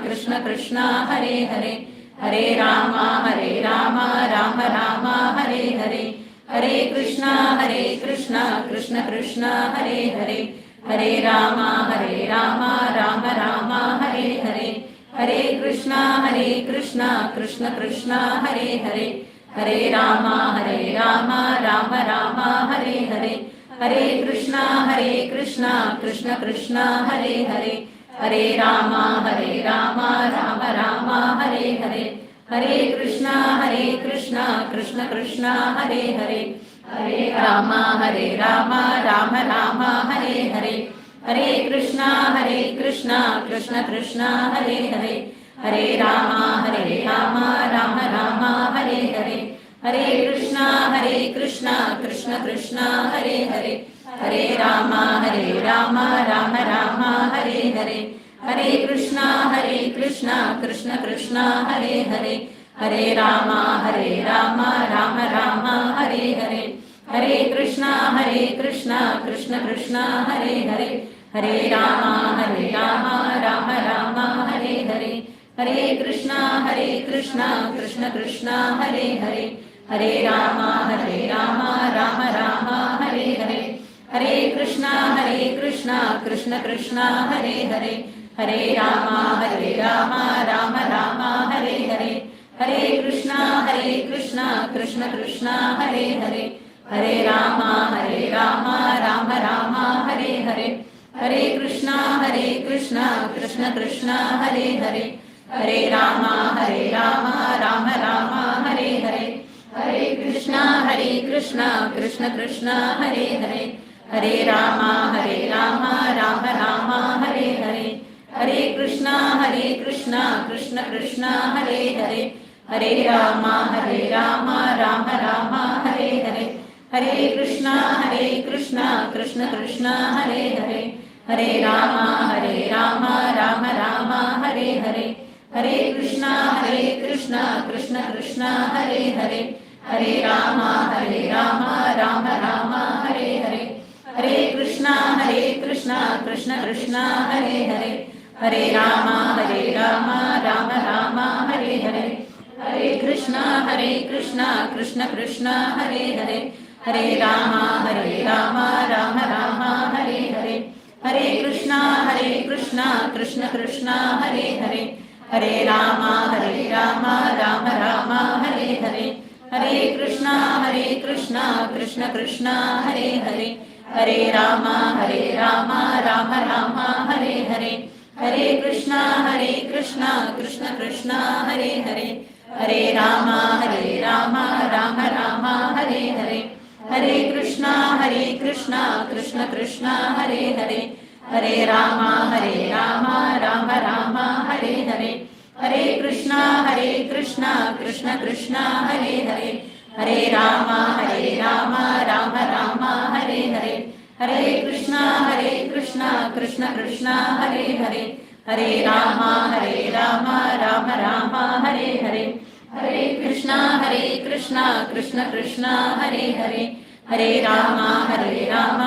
Krishna Krishna Hare Hare Hare Rama Rama Rama Hare Hare Hare Krishna Krishna Krishna Hare Hare Hare Rama Rama Rama Hare Hare Hare Krishna Krishna Krishna Hare Hare Hare Rama Rama Rama Hare Hare Hare Krishna Krishna Krishna Hare Hare Hare Rama Rama Rama Hare Hare Hare Krishna Krishna Krishna Hare Hare Hare Rama Rama Rama Hare Hare Hare Krishna Krishna Krishna Hare Hare Hare Rama Rama Rama Hare Hare Hare Krishna Krishna Krishna Hare Hare Hare Rama Rama Rama Hare Hare Hare Krishna Krishna Krishna Hare Hare Hare Rama Rama Rama Hare Hare Hare Krishna Krishna Krishna Hare Hare Hare Rama Rama Rama Hare Hare Hare Krishna Krishna Krishna Hare Hare Hare Rama Rama Rama Hare Hare Hare Krishna Krishna Hare Hare Hare Rama Rama Rama Hare Hare Hare Krishna Krishna Hare Hare Hare Rama Rama Rama Hare Hare Hare Krishna Krishna Krishna Hare Hare Hare Rama Rama Rama Hare Hare Hare Krishna Krishna Hare Hare Hare Rama Rama Rama Hare Hare Hare Krishna Krishna Hare Hare Hare Rama Rama Rama Hare Hare Hare Krishna Krishna Krishna Hare Hare Hare Rama Rama Rama Hare Hare Hare Krishna Krishna Hare Hare Hare Rama Rama Rama Hare Hare Hare Krishna Krishna Hare Hare Hare Rama Rama Rama Hare Hare Hare Krishna Krishna Hare Hare Hare Rama Rama Rama Hare Hare Hare Krishna Krishna Hare Hare Hare Rama Rama Rama Hare Hare Hare Krishna Krishna Hare Hare Hare Rama Rama Rama Hare Hare Hare Krishna Krishna Hare Hare Hare Rama Rama Rama Hare Hare Hare Krishna Krishna Hare Hare Hare Rama Rama Rama Hare Hare Hare Krishna Krishna Hare Hare Hare Rama Rama Rama Hare Hare Hare Krishna Krishna Hare Hare Hare Rama Rama Rama Hare Hare Hare Krishna Krishna Hare Hare Hare Rama Rama